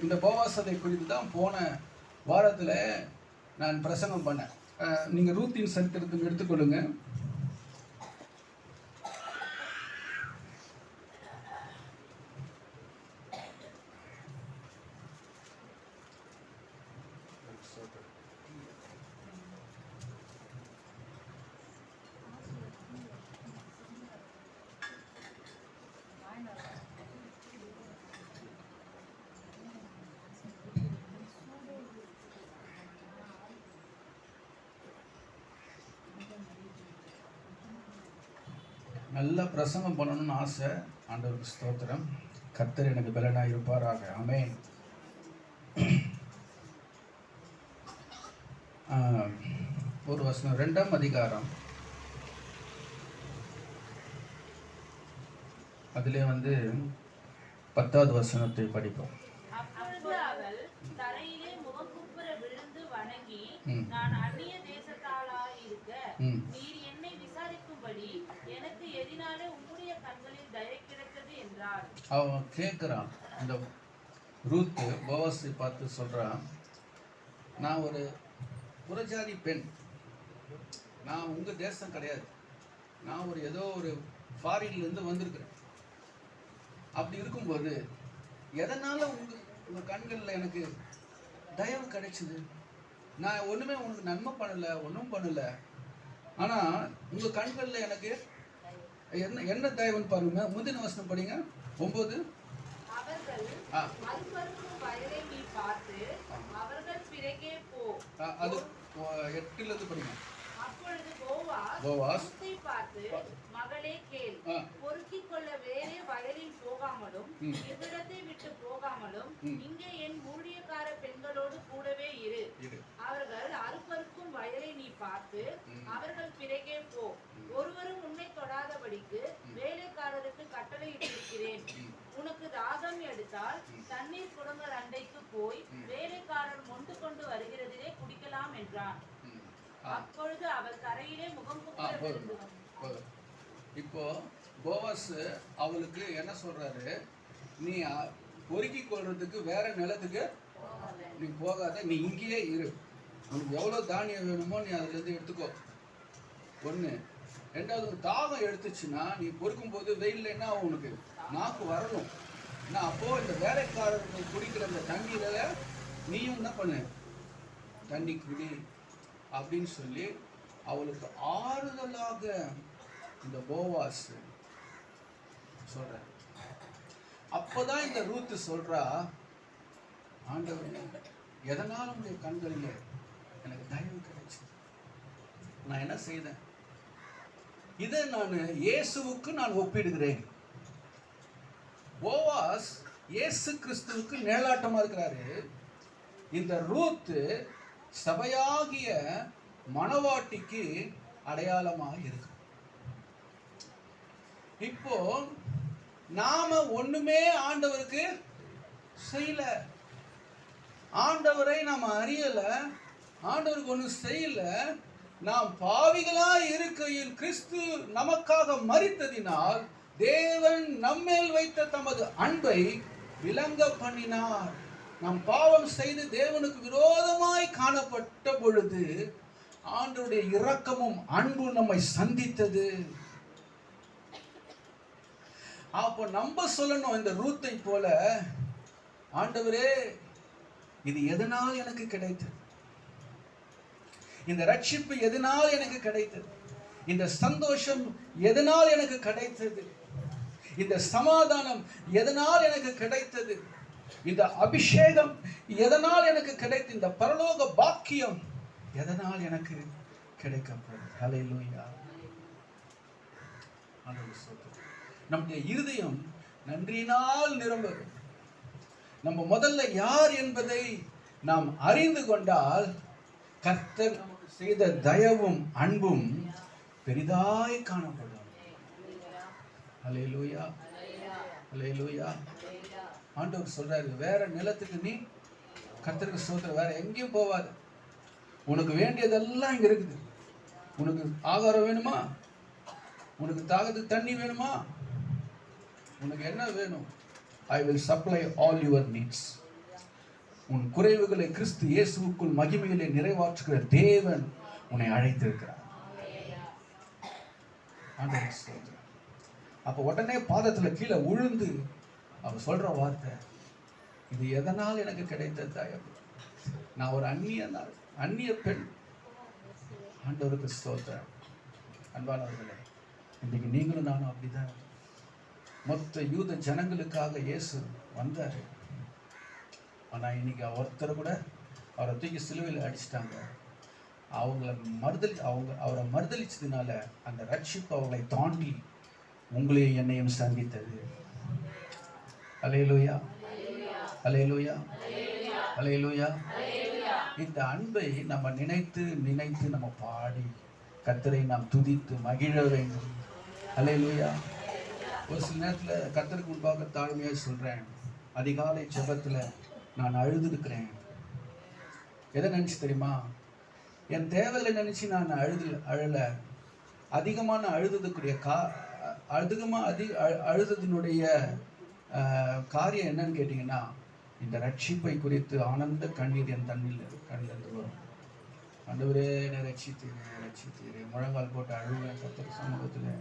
இந்த போவாசத்தை குறித்து தான் போன வாரத்தில் நான் பிரசங்கம் பண்ணேன். நீங்க ரூத்தின் சரித்திரத்தை எடுத்துக்கொள்ளுங்க. நல்ல பிரசங்கம் பண்ணணும்னு ஆசை. ஆண்டவருக்கு ஸ்தோத்திரம். கர்த்தர் எனக்கு பலனாக இருப்பாராக. ஆமென். ஒரு வசனம் 2ஆம் அதிகாரம், அதிலே 10வது வசனத்தை படிப்போம். அப்பொழுது அவள் தரையிலே முகங்குப்புற விழுந்து வணங்கி, நான் அந்நிய தேசத்தாளாயிருக்க நீர் என்னை விசாரிக்கும்படி எனக்கு எதினாலே உம்முடைய கண்களில் தயை கிடைத்தது என்றாள். அவன் கேட்கிறான். இந்த ரூத் போவாசை பார்த்து சொல்றான், நான் ஒரு புறஜாதி பெண், நான் உங்க தேசம் கிடையாது, நான் ஏதோ ஒரு ஃபாரின்ல இருந்து வந்திருக்கிறேன். அப்படி இருக்கும்போது எதனால உங்க கண்கள்ல எனக்கு தயவு கிடைச்சது? நான் ஒண்ணுமே உனக்கு நன்மை பண்ணல, ஒன்றும் பண்ணல, ஆனா உங்க கண்கள்ல எனக்கு என்ன தயவுன்னு பாருங்க. முந்தின வசனம் படிங்க, 9. அவர்கள் அறுபருக்கும் வயலை நீ பார்த்து அவர்கள் பிறகே போ. அது 8ல இருந்து படிங்க. அப்பொழுது போவாஸ் ரூத்தை பார்த்து, மகளே கேள், பொறுக்கிக் கொள்ள வேறே வயலில் போகாமலும் இவ்விடத்தை விட்டு போகாமலும் இங்கே என் ஊழியக்கார பெண்களோடு கூடவே இரு. அவர்கள் அறுப்பருக்கும் வயலை நீ பார்த்து அவர்கள் பிறகே போ. ஒருவரும் உன்னை தொடாதபடிக்கு வேலைக்காரருக்கு கட்டளையிட்டிருக்கிறேன். உனக்கு தாகம் எடுத்தால் தண்ணீர் குடங்கள் அண்டைக்கு போய் வேலைக்காரர் மொண்டு கொண்டு வருகிறதிலே குடிக்கலாம் என்றான். அப்பொழுது அவள் கரையிலே முகம் குப்புற. இப்போ போவாஸ் அவளுக்கு என்ன சொல்றாரு, நீ பொறுக்கி கொள்றதுக்கு வேற நிலத்துக்கு நீ போகாத, நீ இங்கேயே இரு. உனக்கு எவ்வளோ தானியம் வேணுமோ நீ அதுலேருந்து எடுத்துக்கோ. ஒன்று. ரெண்டாவது, ஒரு தாகம் எடுத்துச்சுன்னா நீ பொறுக்கும் போது வெயில்ல என்ன ஆகும், உனக்கு நாக்கு வரணும். ஏன்னா அப்போ இந்த வேலைக்காரர்கள் குடிக்கிற அந்த தண்ணீரில் நீயும் என்ன பண்ணு, தண்ணி குடி அப்படின்னு சொல்லி அவளுக்கு ஆறுதலாக இந்த போவாஸ் சொல்ற. அப்போதான் இந்த ரூத்து சொல்றா, ஆண்டவரே எதனால உடைய கண்களில் எனக்கு தயவு கிடைச்சு, நான் என்ன செய்தேன், இதை நான் இயேசுவுக்கு நான் ஒப்பிடுகிறேன். போவாஸ் இயேசு கிறிஸ்துவுக்கு நிழலாட்டமா இருக்கிறாரு. இந்த ரூத்து சபையாகிய மணவாட்டிக்கு அடையாளமாக இருக்கு. இப்போ நாம ஒண்ணுமே ஆண்டவருக்கு செய்யல, ஆண்டவரை நாம அறியல, ஆண்டவருக்கு ஒண்ணும் செய்யல. நாம் பாவிகளா இருக்கையில் கிறிஸ்து நமக்காக மரித்ததினால் தேவன் நம்மேல் வைத்த தமது அன்பை விளங்க பண்ணினார். நாம் பாவம் செய்து தேவனுக்கு விரோதமாய் காணப்பட்ட பொழுது ஆண்டவருடைய இரக்கமும் அன்பும் நம்மை சந்தித்தது. அப்போ நம்ம சொல்லணும், இந்த ரூத்தை போல, ஆண்டவரே இது எதனால் எனக்கு கிடைத்தது, இந்த ரட்சிப்பு எதனால் எனக்கு கிடைத்தது, இந்த சந்தோஷம் எதனால் எனக்கு கிடைத்தது, இந்த சமாதானம் எதனால் எனக்கு கிடைத்தது, இந்த அபிஷேகம் எதனால் எனக்கு கிடைத்தது, இந்த பரலோக பாக்கியம் எதனால் எனக்கு கிடைக்கப்படும். ஹல்லேலூயா. ஆண்டவரே ஸ்தோத்திரம். நம்முடைய இருதயம் நன்றியினால் நிரம்பும். நம்ம முதல்ல யார் என்பதை நாம் அறிந்து கொண்டால் கர்த்தர் செய்த தயவும் அன்பும் பெரிதாய் காணப்படும். ஹல்லேலூயா, ஹல்லேலூயா. ஆண்டவர் சொல்றாரு, வேற நிலத்துக்கு நீ, கர்த்தருக்கு ஸ்தோத்திரம், வேற எங்கேயும் போவாது. உனக்கு வேண்டியதெல்லாம் இங்க இருக்குது. உனக்கு ஆகாரம் வேணுமா, உனக்கு தாகத்துக்கு தண்ணி வேணுமா, உனக்கு என்ன வேணும், I will supply all your needs. உன் குறைவுகளை கிறிஸ்து இயேசுவுக்குள் மகிமையிலே நிறைவாற்றுகிற தேவன் உன்னை அழைத்திருக்கிறார். அப்ப உடனே பாதத்துல கீழே விழுந்து அவர் சொல்ற வார்த்தை, இது எதனால் எனக்கு கிடைத்த தயவு, நான் ஒரு அந்நிய பெண். ஆண்டவருக்கு ஸ்தோத்திரம். அன்பானவர்களே, இன்னைக்கு நீங்களும் நானும் அப்படிதான். மொத்த யூத ஜனங்களுக்காக இயேசு வந்தார். ஆனா இன்னைக்கு ஒருத்தர் கூட அவரை தூக்கி சிலுவையில் அடிச்சிட்டாங்க. அவரை மறுதளிச்சதுனால அந்த ரட்சிப்பு அவங்களை தாண்டி உங்களையும் என்னையும் சந்தித்தது. அல்லேலூயா, அல்லேலூயா, அல்லேலூயா. இந்த அன்பை நம்ம நினைத்து நினைத்து நம்ம பாடி கர்த்தரை நாம் துதித்து மகிழ வேண்டும். அல்லேலூயா. ஒரு சில நேரத்தில் கர்த்தருக்கு முன்பாக தாழ்மையாக சொல்கிறேன், அதிகாலை ஜெபத்தில் நான் அழுதுருக்கிறேன். எதை நினச்சி தெரியுமா, என் தேவைகளை நினச்சி நான் அழலை. அதிகமான அழுததுக்குரிய அழுதத்தினுடைய காரியம் என்னன்னு கேட்டிங்கன்னா, இந்த ரட்சிப்பை குறித்து ஆனந்த கண்ணீர் என் கண்ணிலிருந்து வரும். ஆண்டவரே என்னை ரட்சித்தீரே முழங்கால் போட்டு அழுவேன் கர்த்தர் சமூகத்தில்.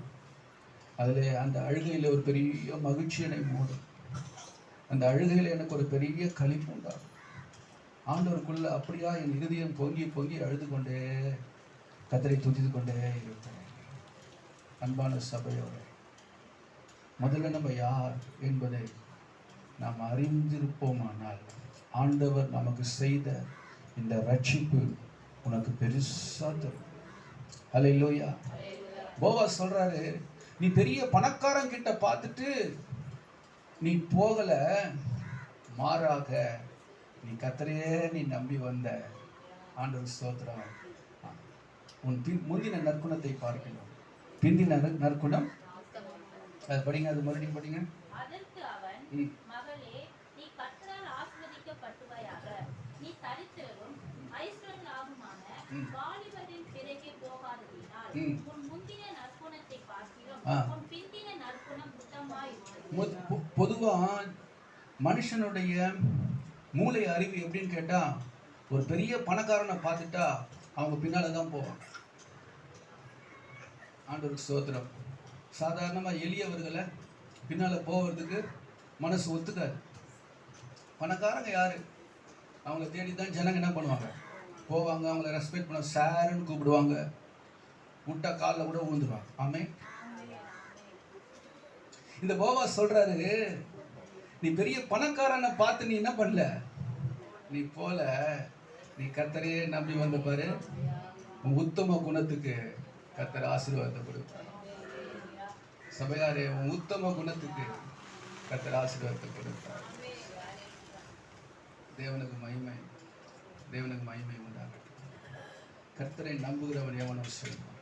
அதில் அந்த அழுகையில் ஒரு பெரிய மகிழ்ச்சி என்னை மூடும். அந்த அழுகையில் எனக்கு ஒரு பெரிய களிப்பு உண்டாகும். ஆண்டவருக்குள்ள அப்படியா என் இருதயம் பொங்கி பொங்கி அழுது கொண்டே கர்த்தரை துதித்து கொண்டே இருப்பேன். அன்பான சபையோடு முதல்ல நம்ம யார் என்பதை நாம் அறிந்திருப்போமானால் ஆண்டவர் நமக்கு செய்த இந்த ரட்சிப்பு உனக்கு பெருசா தரும். அல்லேலூயா. போவாஸ் சொல்றாரு, நீ பெரிய பணக்காரன் கிட்ட பார்த்துட்டு நீ போகல, மாறாக நீ கர்த்தரையே நீ நம்பி வந்த. ஆண்டவர் ஸ்தோத்திரம். உன் முந்தின நற்குணத்தை பார்க்கணும், பிந்தின நற்குணம். அது படிங்க, அது மறுபடியும் படிங்க. அதற்கு அவன், மகளே, நீ கர்த்தரால் ஆசீர்வதிக்கப்பட்டவயாக, நீ தரித்திரரும் ஐஸ்வர்யலாபமான வாலிபரின் பிறகே போகாததினால் உன் முந்தின நற்குணத்தை பார்க்கிறோம், உன் பிந்தின நற்குணம் உத்தமமாயிருக்கிறது. பொதுவா மனுஷனுடைய மூளை அறிவு எப்படின்னு கேட்டா, ஒரு பெரிய பணக்காரனை பார்த்துட்டா அவங்க பின்னால தான் போவாங்க. ஆண்டவருக்கு ஸ்தோத்திரம். சாதாரணமா எளியவர்களை பின்னால போவதுக்கு மனசு ஒத்துக்காது. பணக்காரங்க யாரு, அவங்கள தேடி தான் ஜனங்க என்ன பண்ணுவாங்க, போவாங்க. அவங்கள ரெஸ்பெக்ட் பண்ண சாருன்னு கூப்பிடுவாங்க. விட்டா காலில் கூட விழுந்துருவாங்க. ஆமென். இந்த போவாஸ் சொல்றாரு, நீ பெரிய பணக்காரனை பார்த்து நீ என்ன பண்ணல, நீ போல, நீ கர்த்தரையே நம்பி வந்த பாரு, உன் உத்தம குணத்துக்கு கர்த்தர் ஆசீர்வாதத்தை கொடுப்பார். சபையாரே, உன் உத்தம குணத்துக்கு கர்த்தர் ஆசீர்வாதத்தை கொடுப்பார். தேவனுக்கு மகிமை, தேவனுக்கு மகிமை உண்டாகட்டும். கர்த்தரை நம்புகிறவன் எவனும் செல்வான்.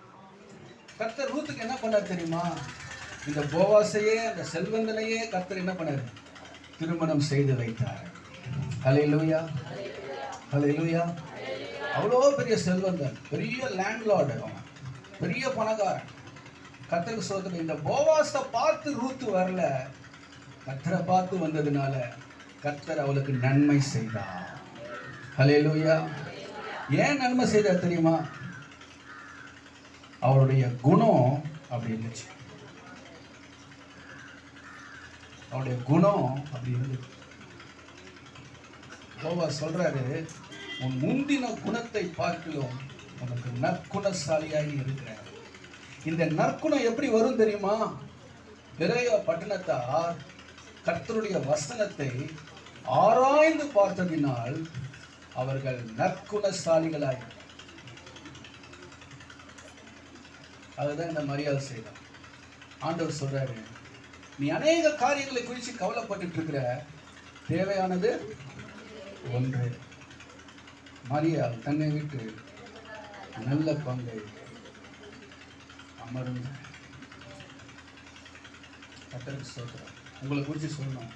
கர்த்தர் ரூத்துக்கு என்ன பண்ணார் தெரியுமா? இந்த போவாசையே, அந்த செல்வந்தனையே கர்த்தர் என்ன பண்ணார்? திருமணம் செய்து வைத்தார். ஹல்லேலூயா, ஹல்லேலூயா. அவ்வளோ பெரிய செல்வந்தன், பெரிய லேண்ட்லார்டு, அவன் பெரிய பணக்காரன். கர்த்தருக்கு ஸ்தோத்திரம். இந்த போவாஸை பார்த்து ரூத்து வரல, கர்த்தரை பார்த்து வந்ததுனால கர்த்தர் அவளுக்கு நன்மை செய்தார். ஹல்லேலூயா. ஏன் நன்மை செய்தார் தெரியுமா? அவருடைய குணம் அப்படி இருந்துச்சு. அவருடைய குணம் அப்படி இருந்துச்சு. போவாஸ் சொல்றாரு, உன் முந்தின குணத்தை பார்க்கிலும் உனக்கு நற்குணசாலியாகி இருக்கிற. இந்த நற்குணம் எப்படி வரும் தெரியுமா? பெரிய பட்டணத்தார் கர்த்தருடைய வசனத்தை ஆராய்ந்து பார்த்ததினால் அவர்கள் நற்குணசாலிகளாய். அதுதான் இந்த மரியாதை செய்தார். ஆண்டவர் சொல்றாரு, நீ அநேக காரியங்களை குறித்து கவலைப்பட்டு இருக்கிற, தேவையானது ஒன்று. மரியாள் தன்னை விட்டு நல்ல பங்கை அமர்ந்து. கர்த்தருக்கு ஸ்தோத்திரம். உங்களை குறித்து சொல்லணும்.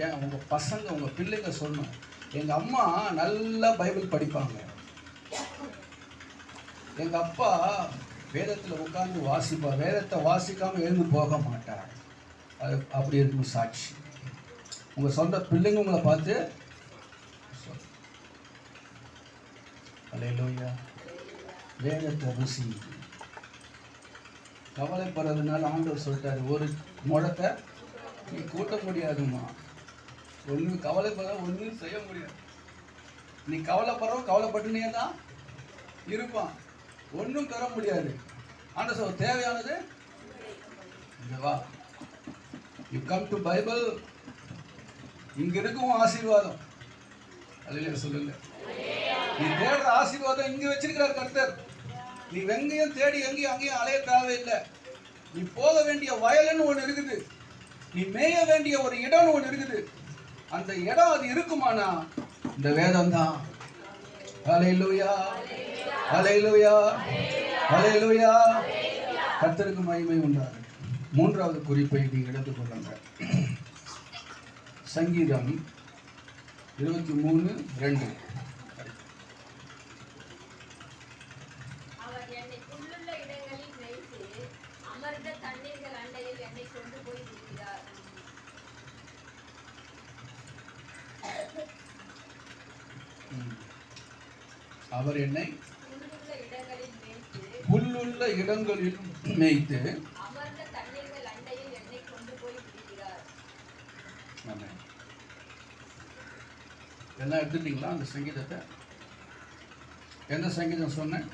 ஏன் உங்க பசங்க, உங்க பிள்ளைங்க சொல்லணும், எங்க அம்மா நல்லா பைபிள் படிப்பாங்க, எங்க அப்பா வேதத்துல உட்கார்ந்து வாசிப்பா, வேதத்தை வாசிக்காம எழுந்து போக மாட்டார். அது அப்படி இருக்கும் சாட்சி. உங்க சொந்த பிள்ளைங்க உங்களை பார்த்து அல்லேலூயா, வேதத்தை ருசி. கவலைப்படுறதுனால ஆண்டவர் சொல்லிட்டாரு, ஒரு முழத்தை நீ கூட்ட முடியாதுமா. ஒன்றும் கவலைப்படுற, ஒன்றும் செய்ய முடியாது. நீ கவலைப்படுறோம், கவலைப்பட்டுனே தான் இருப்பான், ஒன்றும் பெற முடியாது. ஆண்டவர் சொல்ல, தேவையானது இங்க வா, யூ கம் டு பைபிள், இங்க இருக்கும் ஆசீர்வாதம். அல்லேலூயா சொல்லுங்க. நீ தேடுற ஆசீர்வாதம் இங்க வச்சிருக்கிறார் கர்த்தர். நீ வெங்கையும் தேடி எங்கேயும் அங்கேயும் அலைய தேவையில்லை. நீ போக வேண்டிய வயல்னு ஒன்று இருக்குது, நீ மேய வேண்டிய ஒரு இடம்னு ஒன்று இருக்குது. அந்த இடம் அது இருக்குமானா இந்த வேதம் தான். ஹல்லேலூயா, ஹல்லேலூயா, ஹல்லேலூயா. கர்த்தருக்கு மகிமை உண்டாகும். மூன்றாவது குறிப்பை நீங்கள் எடுத்துக்கொள்ளுங்க. சங்கீதம் 23:2. அவர் என்னை புல்லுள்ள இடங்களில் மேய்த்து எல்லாம் எடுத்துட்டீங்களா? அந்த சங்கீதத்தை எந்த சங்கீதம் சொன்னேன்?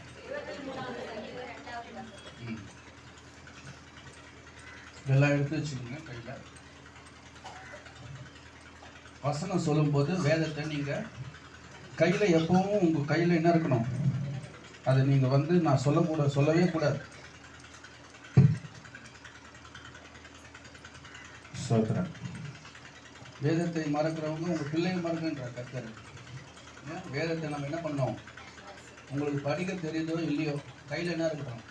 எல்லாம் எடுத்து வச்சுக்கோங்க கையில. வசனம் சொல்லும் போது வேதத்தை நீங்க கையில எப்பவும் உங்க கையில என்ன இருக்கணும்? அதை நீங்க நான் சொல்லவே கூடாது. சொல்றேன், வேதத்தை மறக்கிறவங்க உங்க பிள்ளைங்க மறக்கின்ற கர்த்தர். வேதத்தை நம்ம என்ன பண்ணோம்? உங்களுக்கு படிக்க தெரியுதோ இல்லையோ, கையில் என்ன இருக்கணும்?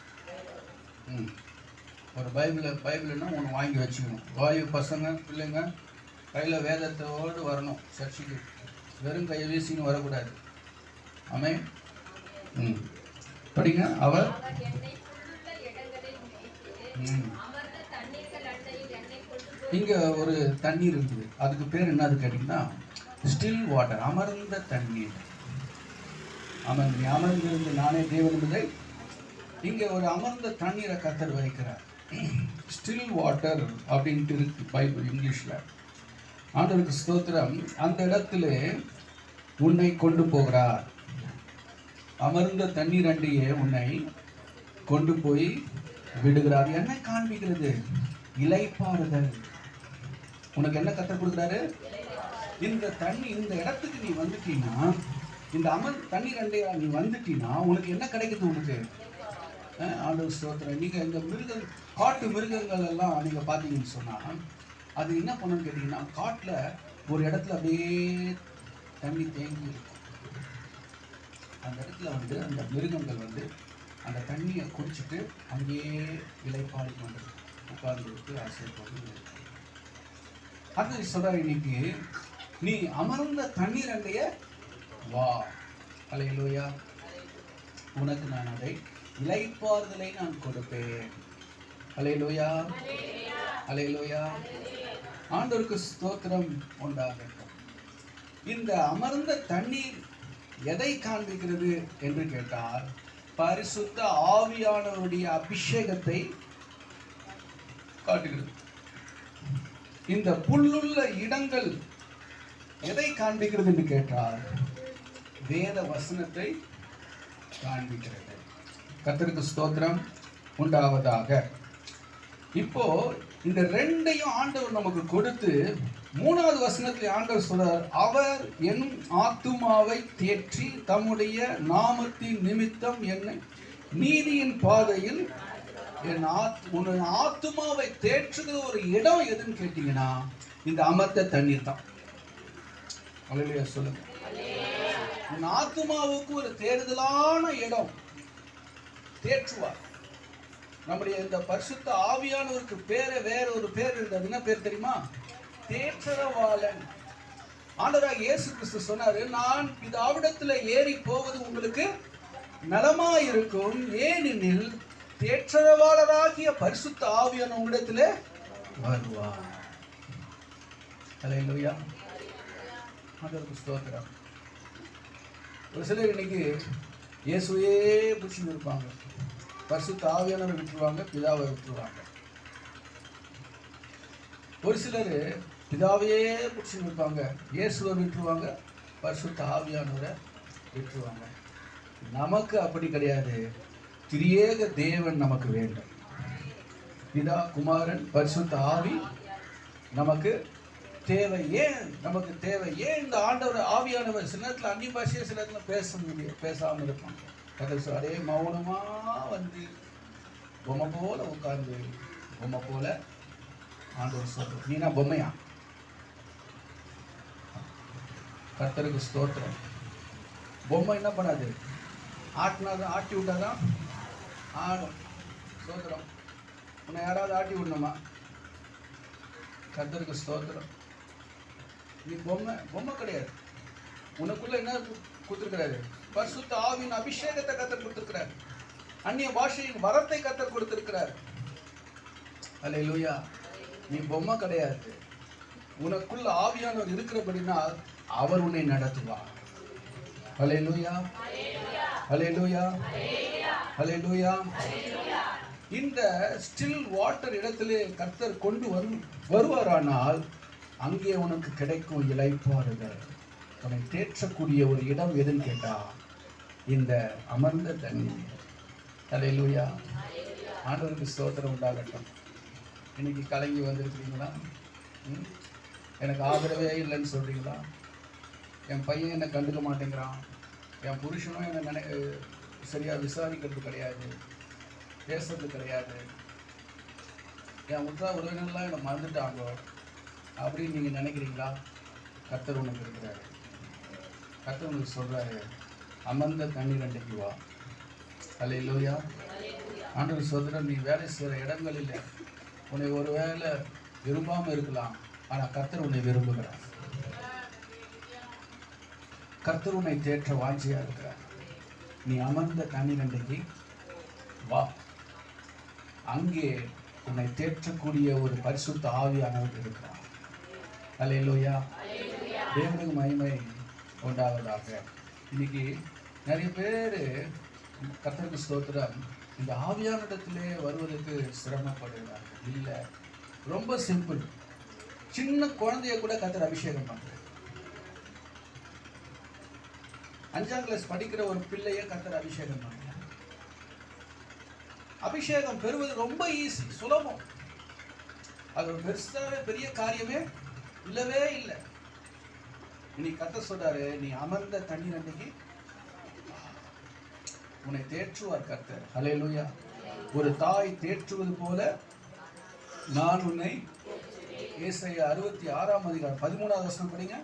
ஒரு பைபிள்னா ஒன்று வாங்கி வச்சுக்கணும். வாயு பசங்க பிள்ளைங்க கையில் வேதத்தோடு வரணும் சர்ச்சுக்கு. வெறும் கையை வீசின்னு வரக்கூடாது. ஆமென். படிங்க. அவர் இங்க ஒரு தண்ணீர் இருக்குது, அதுக்கு பேர் என்னது கேட்டீங்கன்னா ஸ்டில் வாட்டர், அமர்ந்த தண்ணீர். அமர்ந்திருந்து நானே தேவன் என்பதை இங்க ஒரு அமர்ந்த தண்ணீரை கர்த்தர் வைக்கிறார். ஸ்டில் வாட்டர் அப்படின்ட்டு இருக்கு பைபிள் இங்கிலீஷ்ல. ஆண்டவருக்கு ஸ்தோத்திரம். அந்த இடத்துல உன்னை கொண்டு போகிறார். அமர்ந்த தண்ணீர் அண்டியே உன்னை கொண்டு போய் விடுகிறார். என்ன காண்பிக்கிறது? இளைப்பாறுதல். உனக்கு என்ன கற்றுக் கொடுக்குறாரு? இந்த தண்ணி, இந்த இடத்துக்கு நீ வந்துட்டீங்கன்னா, இந்த தண்ணீர் அண்டையா நீ வந்துட்டீங்கன்னா உனக்கு என்ன கிடைக்குது? உனக்கு ஆண்டவர் ஸ்தோத்திரம். நீங்க இந்த காட்டு மிருகங்கள் எல்லாம் நீங்க பாத்தீங்கன்னு சொன்னா அது என்ன பண்ணுன்னு கேட்டீங்கன்னா, காட்டுல ஒரு இடத்துல அப்படியே தண்ணி தேங்கி இருக்கும். அந்த இடத்துல அந்த மிருகங்கள் அந்த தண்ணியை குடிச்சிட்டு அங்கேயே இலைப்பாடி கொண்டு உட்கார்ந்துருக்கு, ஆசைப்பட்டு. அது சொல்ற, இன்னைக்கு நீ அமர்ந்த தண்ணீர் அண்டைய வா. அல்லேலூயா. உனக்கு நான் அதை இளைப்பாறுதலை நான் கொடுப்பேன். அல்லேலூயா, அல்லேலூயா. ஆண்டவருக்கு ஸ்தோத்திரம் உண்டாகட்டும். இந்த அமர்ந்த தண்ணீர் எதை காண்பிக்கிறது என்று கேட்டால், பரிசுத்த ஆவியானவருடைய அபிஷேகத்தை காட்டுகிறது. இந்த புல்லுள்ள இடங்கள் எதை காண்பிக்கிறது என்று கேட்டால், வேத வசனத்தை காண்பிக்கிறது. கர்த்தருக்கு ஸ்தோத்திரம் உண்டாவதாக. இப்போ இந்த ரெண்டையும் ஆண்டவர் நமக்கு கொடுத்து 3வது வசனத்தில் ஆண்டவர் சொல்றார், அவர் என் ஆத்துமாவை தேற்றி தம்முடைய நாமத்தின் நிமித்தம் என்னை நீதியின் பாதையில் உன் ஆத்துமாவை தேற்றுகிற ஒரு இடம் எதுன்னு கேட்டீங்கன்னா, இந்த அமர்ந்த தண்ணீர் தான். அல்லேலூயா சொல்லுங்க. உன் ஆத்துமாவுக்கு ஒரு தேறுதலான இடம் தேற்றுவார். நம்முடைய இந்த பரிசுத்த ஆவியானவருக்கு பேரை வேற ஒரு பேர் இருந்தது. என்ன பேர் தெரியுமா? தேற்றரவாளன். ஆண்டவராகிய இயேசு கிறிஸ்து சொன்னாரு, நான் பிதாவிடத்தில் ஏறி போவது உங்களுக்கு நலமாயிருக்கும், ஏனெனில் தேற்றரவாளராகிய பரிசுத்த ஆவியான உங்களிடத்திலே வருவார். அல்லேலூயா. ஆண்டவருக்கு ஸ்தோத்திரம். ஒரு சிலர் இன்னைக்கு இயேசுவே பிடிச்சுன்னு இருப்பாங்க, பரிசுத்த ஆவியானவரை விட்டுருவாங்க, பிதாவை விட்டுருவாங்க. ஒரு சிலர் பிதாவையே பிடிச்சுன்னு இருப்பாங்க, இயேசுவை விட்டுருவாங்க, பரிசுத்த ஆவியானவரை விட்டுருவாங்க. நமக்கு அப்படி கிடையாது. திரியேக தேவன் நமக்கு வேண்டும். பிதா, குமாரன், பரிசுத்த ஆவி நமக்கு தேவை. ஏன் நமக்கு தேவை? ஏன் இந்த ஆண்டவர் ஆவியானவர் சில நேரத்தில் அந்நிய பாஷையை சில நேரத்தில் பேசாமல் இருப்பாங்க. அதே மௌனமா பொம்மை போல உட்கார்ந்து பொம்மை போல ஆண்டவர் சொல்ற, நீனா பொம்மையா? கர்த்தருக்கு ஸ்தோத்திரம். பொம்மை என்ன பண்ணாது? ஆட்டினாதான், ஆட்டி விட்டாதான் ஆடும். ஸ்தோத்திரம். உன்னை யாராவது ஆட்டி விடணுமா? கர்த்தருக்கு ஸ்தோத்திரம். நீ பொம்மை கிடையாது. உனக்குள்ள என்ன கொடுத்துருக்கிறாரு? பரிசுத்த ஆவியின் அபிஷேகத்தை கர்த்தர் கொடுத்திருக்கிறார். அந்நிய பாஷையின் வரத்தை கர்த்தர் கொடுத்திருக்கிறார். அல்லேலூயா. நீ பொம்மை கிடையாது. உனக்குள்ள ஆவியானவர் இருக்கிறபடினால் அவர் உன்னை நடத்துவார். அல்லேலூயா, அல்லேலூயா, அல்லேலூயா. இந்த ஸ்டில் வாட்டர் இடத்திலே கர்த்தர் கொண்டு வருவாரானால் அங்கே உனக்கு கிடைக்கும் இளைப்பாறுதல். உன்னை தேற்றக்கூடிய ஒரு இடம் எதுன்னு கேட்டா, இந்த அமர்ந்த தண்ணி. அல்லேலூயா. ஆண்டவருக்கு ஸ்தோத்திரம் உண்டாகட்டும். இன்னைக்கு கலங்கி வந்திருக்கிறீங்களா? எனக்கு ஆதரவே இல்லைன்னு சொல்றீங்களா? என் பையன் என்னை கண்டுக்க மாட்டேங்கிறான், என் புருஷனும் என்னை சரியாக விசாரிக்கிறது கிடையாது, பேசுறது கிடையாது, என் உறவினர்லாம் என்னை மறந்துட்டாங்க அப்படின்னு நீங்கள் நினைக்கிறீங்களா? கர்த்தர் உனக்கு இருக்கிறாரு. கர்த்தர் உனக்கு சொல்கிறாரு, அமர்ந்த தண்ணீர் அண்டைக்கு வா. அல்லேலூயா. ஆண்டவர் சொல்கிற, நீ வேலை செய்கிற இடங்களில் உன்னை ஒரு வேலை விரும்பாமல் இருக்கலாம், ஆனால் கர்த்தர் உன்னை விரும்புகிறார். கர்த்தர் உன்னை தேற்ற வாஞ்சியா இருக்கிறார். நீ அமர்ந்த தண்ணீர் அண்டைக்கு வா. அங்கே உன்னை தேற்றக்கூடிய ஒரு பரிசுத்த ஆவியானவர் இருக்கிறார். அல்லேலூயா. தேவனுக்கு மகிமை உண்டாவதாக. இன்னைக்கு நிறைய பேர் கர்த்தருக்கு ஸ்தோத்திரம் இந்த ஆவியான இடத்திலே வருவதற்கு சிரமப்படுகிறார்கள். இல்லை, ரொம்ப சிம்பிள். சின்ன குழந்தைய கூட கர்த்தர் அபிஷேகம் பண்றார். 5ஆம் கிளாஸ் படிக்கிற ஒரு பிள்ளைய கர்த்தர் அபிஷேகம் பண்றார். அபிஷேகம் பெறுவது ரொம்ப ஈஸி, சுலபம். அது ஒரு பெரிய காரியமே இல்லவே இல்லை. இன்னைக்கு கர்த்தர் சொல்றாரு, நீ அமர்ந்த தண்ணீர் அன்னைக்கு உன்னை தேற்றுவார் கர்த்தர். ஹல்லேலூயா. ஒரு தாய் தேற்றுவது போல நான் உன்னை. ஏசாயா 66ஆம் அதிகாரம் 13ஆவது வசனம் படிங்க.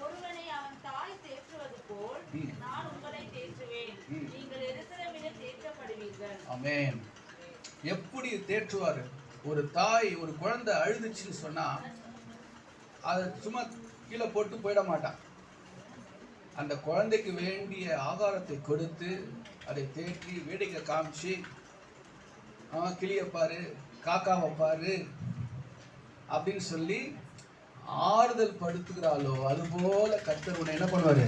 ஒருவனை அவன் தாய் தேற்றுவது போல் நான் உங்களை தேற்றுவேன், நீங்கள் எருசலேமிலே தேற்றப்படுவீர்கள். ஆமென். எப்படி தேற்றுவாரு? ஒரு தாய் ஒரு குழந்தை அழுதுச்சுன்னு சொன்னா அதை சும்மா கீழே போட்டு போயிட மாட்டான். அந்த குழந்தைக்கு வேண்டிய ஆகாரத்தை கொடுத்து அதை தேற்றி வேடிக்கை காமிச்சு, கிளியை பாரு, காக்காவை பாரு அப்படின்னு சொல்லி ஆறுதல் படுத்துகிறாளோ அதுபோல கர்த்தர் உன்னை என்ன பண்ணுவாரு?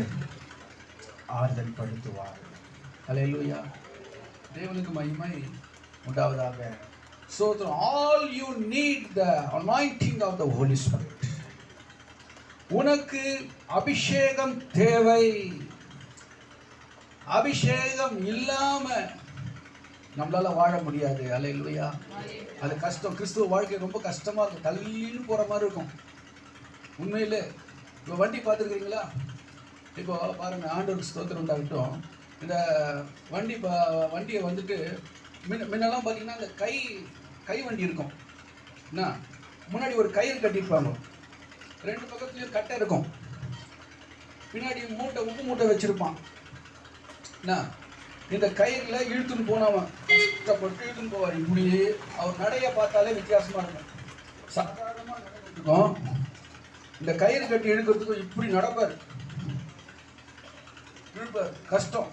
ஆறுதல் படுத்துவார். அல்லேலூயா. தேவனுக்கு மகிமை உண்டாவதாக. So all you need the anointing of the Holy Spirit. உனக்கு அபிஷேகம் தேவை. அபிஷேகம் இல்லாம நம்மளால வாழ முடியாது. அல்லேலூயா. அது கஷ்டம். கிறிஸ்துவ வாழ்க்கை ரொம்ப கஷ்டமா இருக்கும். தள்ளின்னு போற மாதிரி இருக்கும். உண்மையிலே இப்போ வண்டி பார்த்துருக்கீங்களா? இப்போ பாருங்க, ஆண்டவருக்கு ஸ்தோத்திரம் உண்டாகட்டும். இந்த வண்டியை வந்துட்டு முன்னெல்லாம் பார்த்தீங்கன்னா இந்த கை வண்டி இருக்கும். என்ன, முன்னாடி ஒரு கயிறு கட்டியிருப்பாங்க, 2 பக்கத்துலையும் கட்டை இருக்கும், பின்னாடி உப்பு மூட்டை வச்சிருப்பான். என்ன, இந்த கயிறுல இழுத்துன்னு போனவன் கஷ்டப்பட்டு இழுத்துன்னு போவார். இப்படி அவர் நடைய பார்த்தாலே வித்தியாசமா இருக்கும். சாதாரணமாக நடந்துருக்கும். இந்த கயிறு கட்டி இழுக்கிறதுக்கும் இப்படி நடப்பார், இழுப்பார், கஷ்டம்.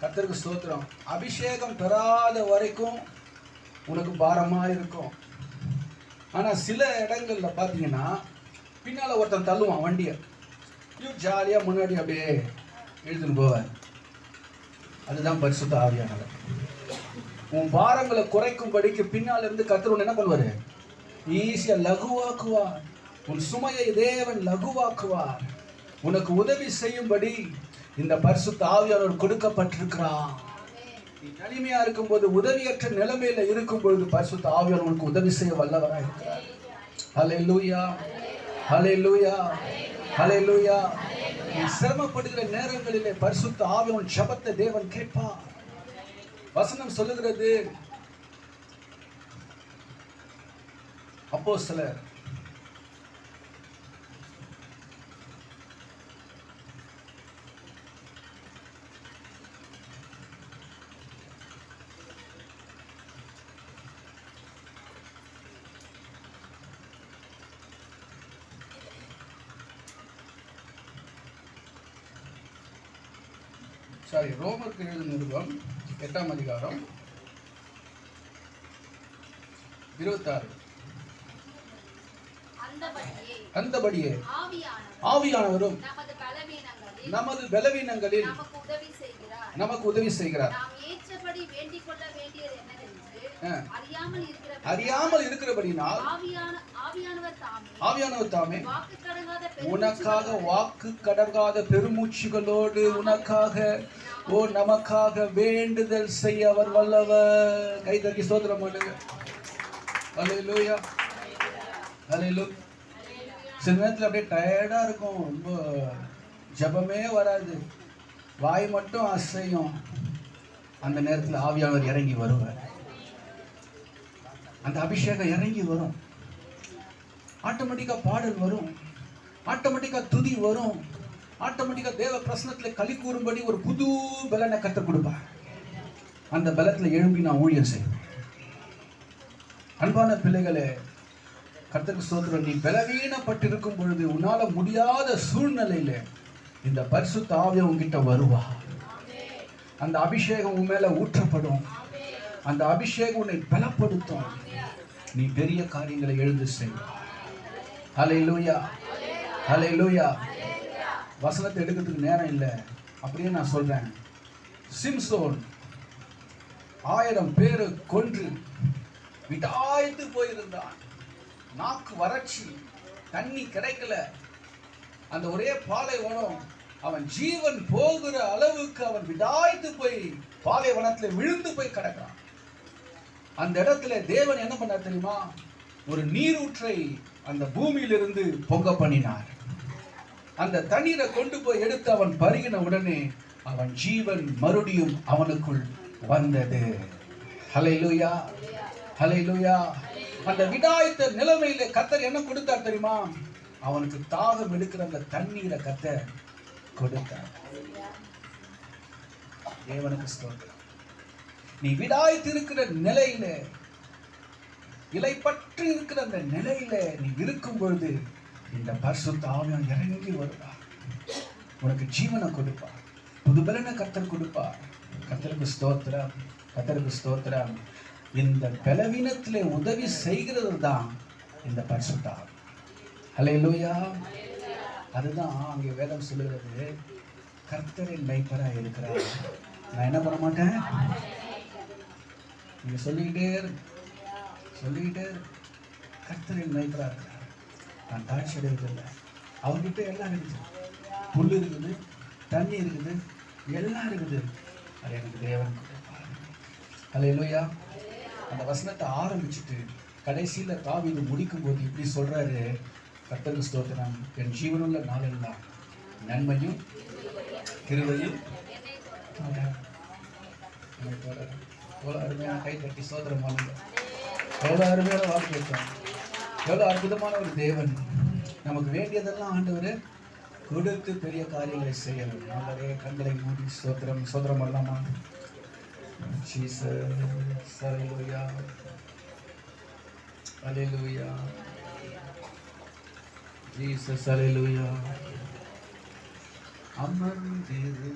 கர்த்தருக்கு ஸ்தோத்திரம். அபிஷேகம் பெறாத வரைக்கும் உனக்கு பாரமா இருக்கும். ஆனா சில இடங்கள்ல பாத்தீங்கன்னா பின்னால ஒருத்தன் தள்ளுவான் வண்டியை, ஜாலியா முன்னாடி அப்படியே இழுத்துன்னு போவார். அதுதான் பரிசுத்த ஆவியானவர். உன் பாரங்களை குறைக்கும்படிக்கு பின்னால இருந்து கர்த்தர் உன்னை என்ன பண்ணுவாரு? ஈஸியா லகுவாக்குவார். உன் சுமையை தேவன் லகுவாக்குவார். உனக்கு உதவி செய்யும்படி இந்த பரிசுத்த ஆவியானவர் கொடுக்கப்பட்டிருக்கிறார். நீ தனிமையா இருக்கும்போது, உதவியற்ற நிலைமையில இருக்கும் பொழுது பரிசுத்த ஆவியானவர் உனக்கு உதவி செய்ய வல்லவராக இருக்கிறார். ஹல்லேலூயா, ஹல்லேலூயா, ஹல்லேலூயா. நீ சிரமப்படுகிற நேரங்களிலே பரிசுத்த ஆவியானவர் ஜெபத்தை தேவன் கேட்பார். வசனம் சொல்லுகிறது, அப்போஸ்தலர் ரோமருக்கு எழுதின நிருபம் 8ஆம் அதிகாரம் 26. அந்தபடியே ஆவியானவரும் நமது பலவீனங்களில் நமக்கு உதவி செய்கிறார். அறியாமல் இருக்கிறபடினால் ஆவியானவர் தாமே உனக்காக வாக்கு கடங்காத பெருமூச்சுகளோடு உனக்காக நமக்காக வேண்டுதல் செய்ய அவர் வல்லவர். கை தட்டி ஸ்தோத்திரம் பண்ணுங்க. அல்லேலூயா, அல்லேலூயா. சில நேரத்தில் அப்படியே டயர்டா இருக்கும், ரொம்ப ஜபமே வராது, வாய் மட்டும் அசையும். அந்த நேரத்தில் ஆவியானவர் இறங்கி வருவார். அந்த அபிஷேகம் இறங்கி வரும். ஆட்டோமேட்டிக்கா பாடல் வரும், ஆட்டோமேட்டிக்கா துதி வரும், ஆட்டோமேட்டிக்கா தேவ பிரசனத்துல களி கூறும்படி ஒரு புது பலனை கற்றுக் கொடுப்பார். அந்த பலத்துல எழும்பி நான் ஊழியம் செய்வேன். அன்பான பிள்ளைகளே, கர்த்தருக்கு ஸ்தோத்திரம். நீ பலவீனப்பட்டிருக்கும் பொழுது, உன்னால முடியாத சூழ்நிலையில இந்த பரிசுத்த ஆவி உன்கிட்ட வருவா. அந்த அபிஷேகம் உன் மேல ஊற்றப்படும். அந்த அபிஷேகம் உன்னை பலப்படுத்தும். நீ பெரிய காரியங்களை எழுந்து செய்வாய். ஹல்லேலூயா, ஹல்லேலூயா. வசனத்தை எடுக்கிறதுக்கு நேரம் இல்லை, அப்படியே நான் சொல்றேன். சிம்சோன் 1000 பேரை கொன்று விடாய்த்து போயிருந்தான். நாக்கு வறட்சி, தண்ணி கிடைக்கல, அந்த ஒரே பாலைவனம். அவன் ஜீவன் போகிற அளவுக்கு அவன் விடாய்த்து போய் பாலைவனத்தில் விழுந்து போய் கிடக்கிறான். அந்த இடத்துல தேவன் என்ன பண்ணார் தெரியுமா? ஒரு நீரூற்றை அந்த பூமியிலிருந்து பொங்க பண்ணினார். அந்த தண்ணீரை கொண்டு போய் எடுத்து அவன் பருகின உடனே அவன் ஜீவன் மறுபடியும் அவனுக்குள் வந்தது. ஹல்லேலூயா, ஹல்லேலூயா. அந்த விடாய்த்த நிலைமையில கர்த்தர் என்ன கொடுத்தார் தெரியுமா? அவனுக்கு தாகம் எடுக்கிற அந்த தண்ணீரை கர்த்தர் கொடுத்தார். தேவனுக்கு ஸ்தோத்திரம். நீ விடாய்த்து இருக்கிற நிலையில, இலை பற்றி இருக்கிற அந்த நிலையில நீ இருக்கும் பொழுது இந்த பரிசுத்த ஆவியானவர் இறங்கி வருவார். உனக்கு ஜீவனை கொடுப்பார், புது பலனை கர்த்தர் கொடுப்பார். கர்த்தருக்கு ஸ்தோத்திரம், கர்த்தருக்கு ஸ்தோத்திரம். இந்த பலவீனத்திலே உதவி செய்கிறது தான் இந்த பரிசுத்த ஆவி. ஹல்லேலூயா. அதுதான் அங்கே வேதம் சொல்லுகிறது, கர்த்தரின் மேய்ப்பராய் இருக்கிறார், நான் என்ன பண்ண மாட்டேன். நீங்க சொல்லிக்கிட்டே கர்த்தரின் மேய்ப்பராக இருக்கிறார், நான் தாட்சி அடைவதில்லை. அவர்கிட்ட எல்லாம் இருக்குது. புல் இருக்குது, தண்ணி இருக்குது, எல்லாம் இருக்குது. அது எனக்கு தேவன் கொடுப்பார். ஹல்லேலூயா. அந்த வசனத்தை ஆரம்பிச்சுட்டு கடைசியில தாவீது முடிக்கும் போது இப்படி சொல்றாரு, கர்த்தருக்கு ஸ்தோத்திரம், என் ஜீவனுள்ள நாளெல்லாம் நன்மையும் கிருபையும் எவ்வளோ அருமையான கை தட்டி ஸ்தோத்திரம் பண்ணுங்க. எவ்வளோ அருமையான வாக்கு கேட்கும். எவ்வளோ அற்புதமான ஒரு தேவன். நமக்கு வேண்டியதெல்லாம் ஆண்டவர் கொடுத்து பெரிய காரியங்களை செய்யணும். நல்லதே கண்களை மூடி ஸ்தோத்திரம் ஸ்தோத்திரம் பண்ணலாமா? ஜீசஸ், ஹல்லேலூயா, ஹல்லேலூயா. ஜீசஸ், ஹல்லேலூயா. அமர்ந்திரு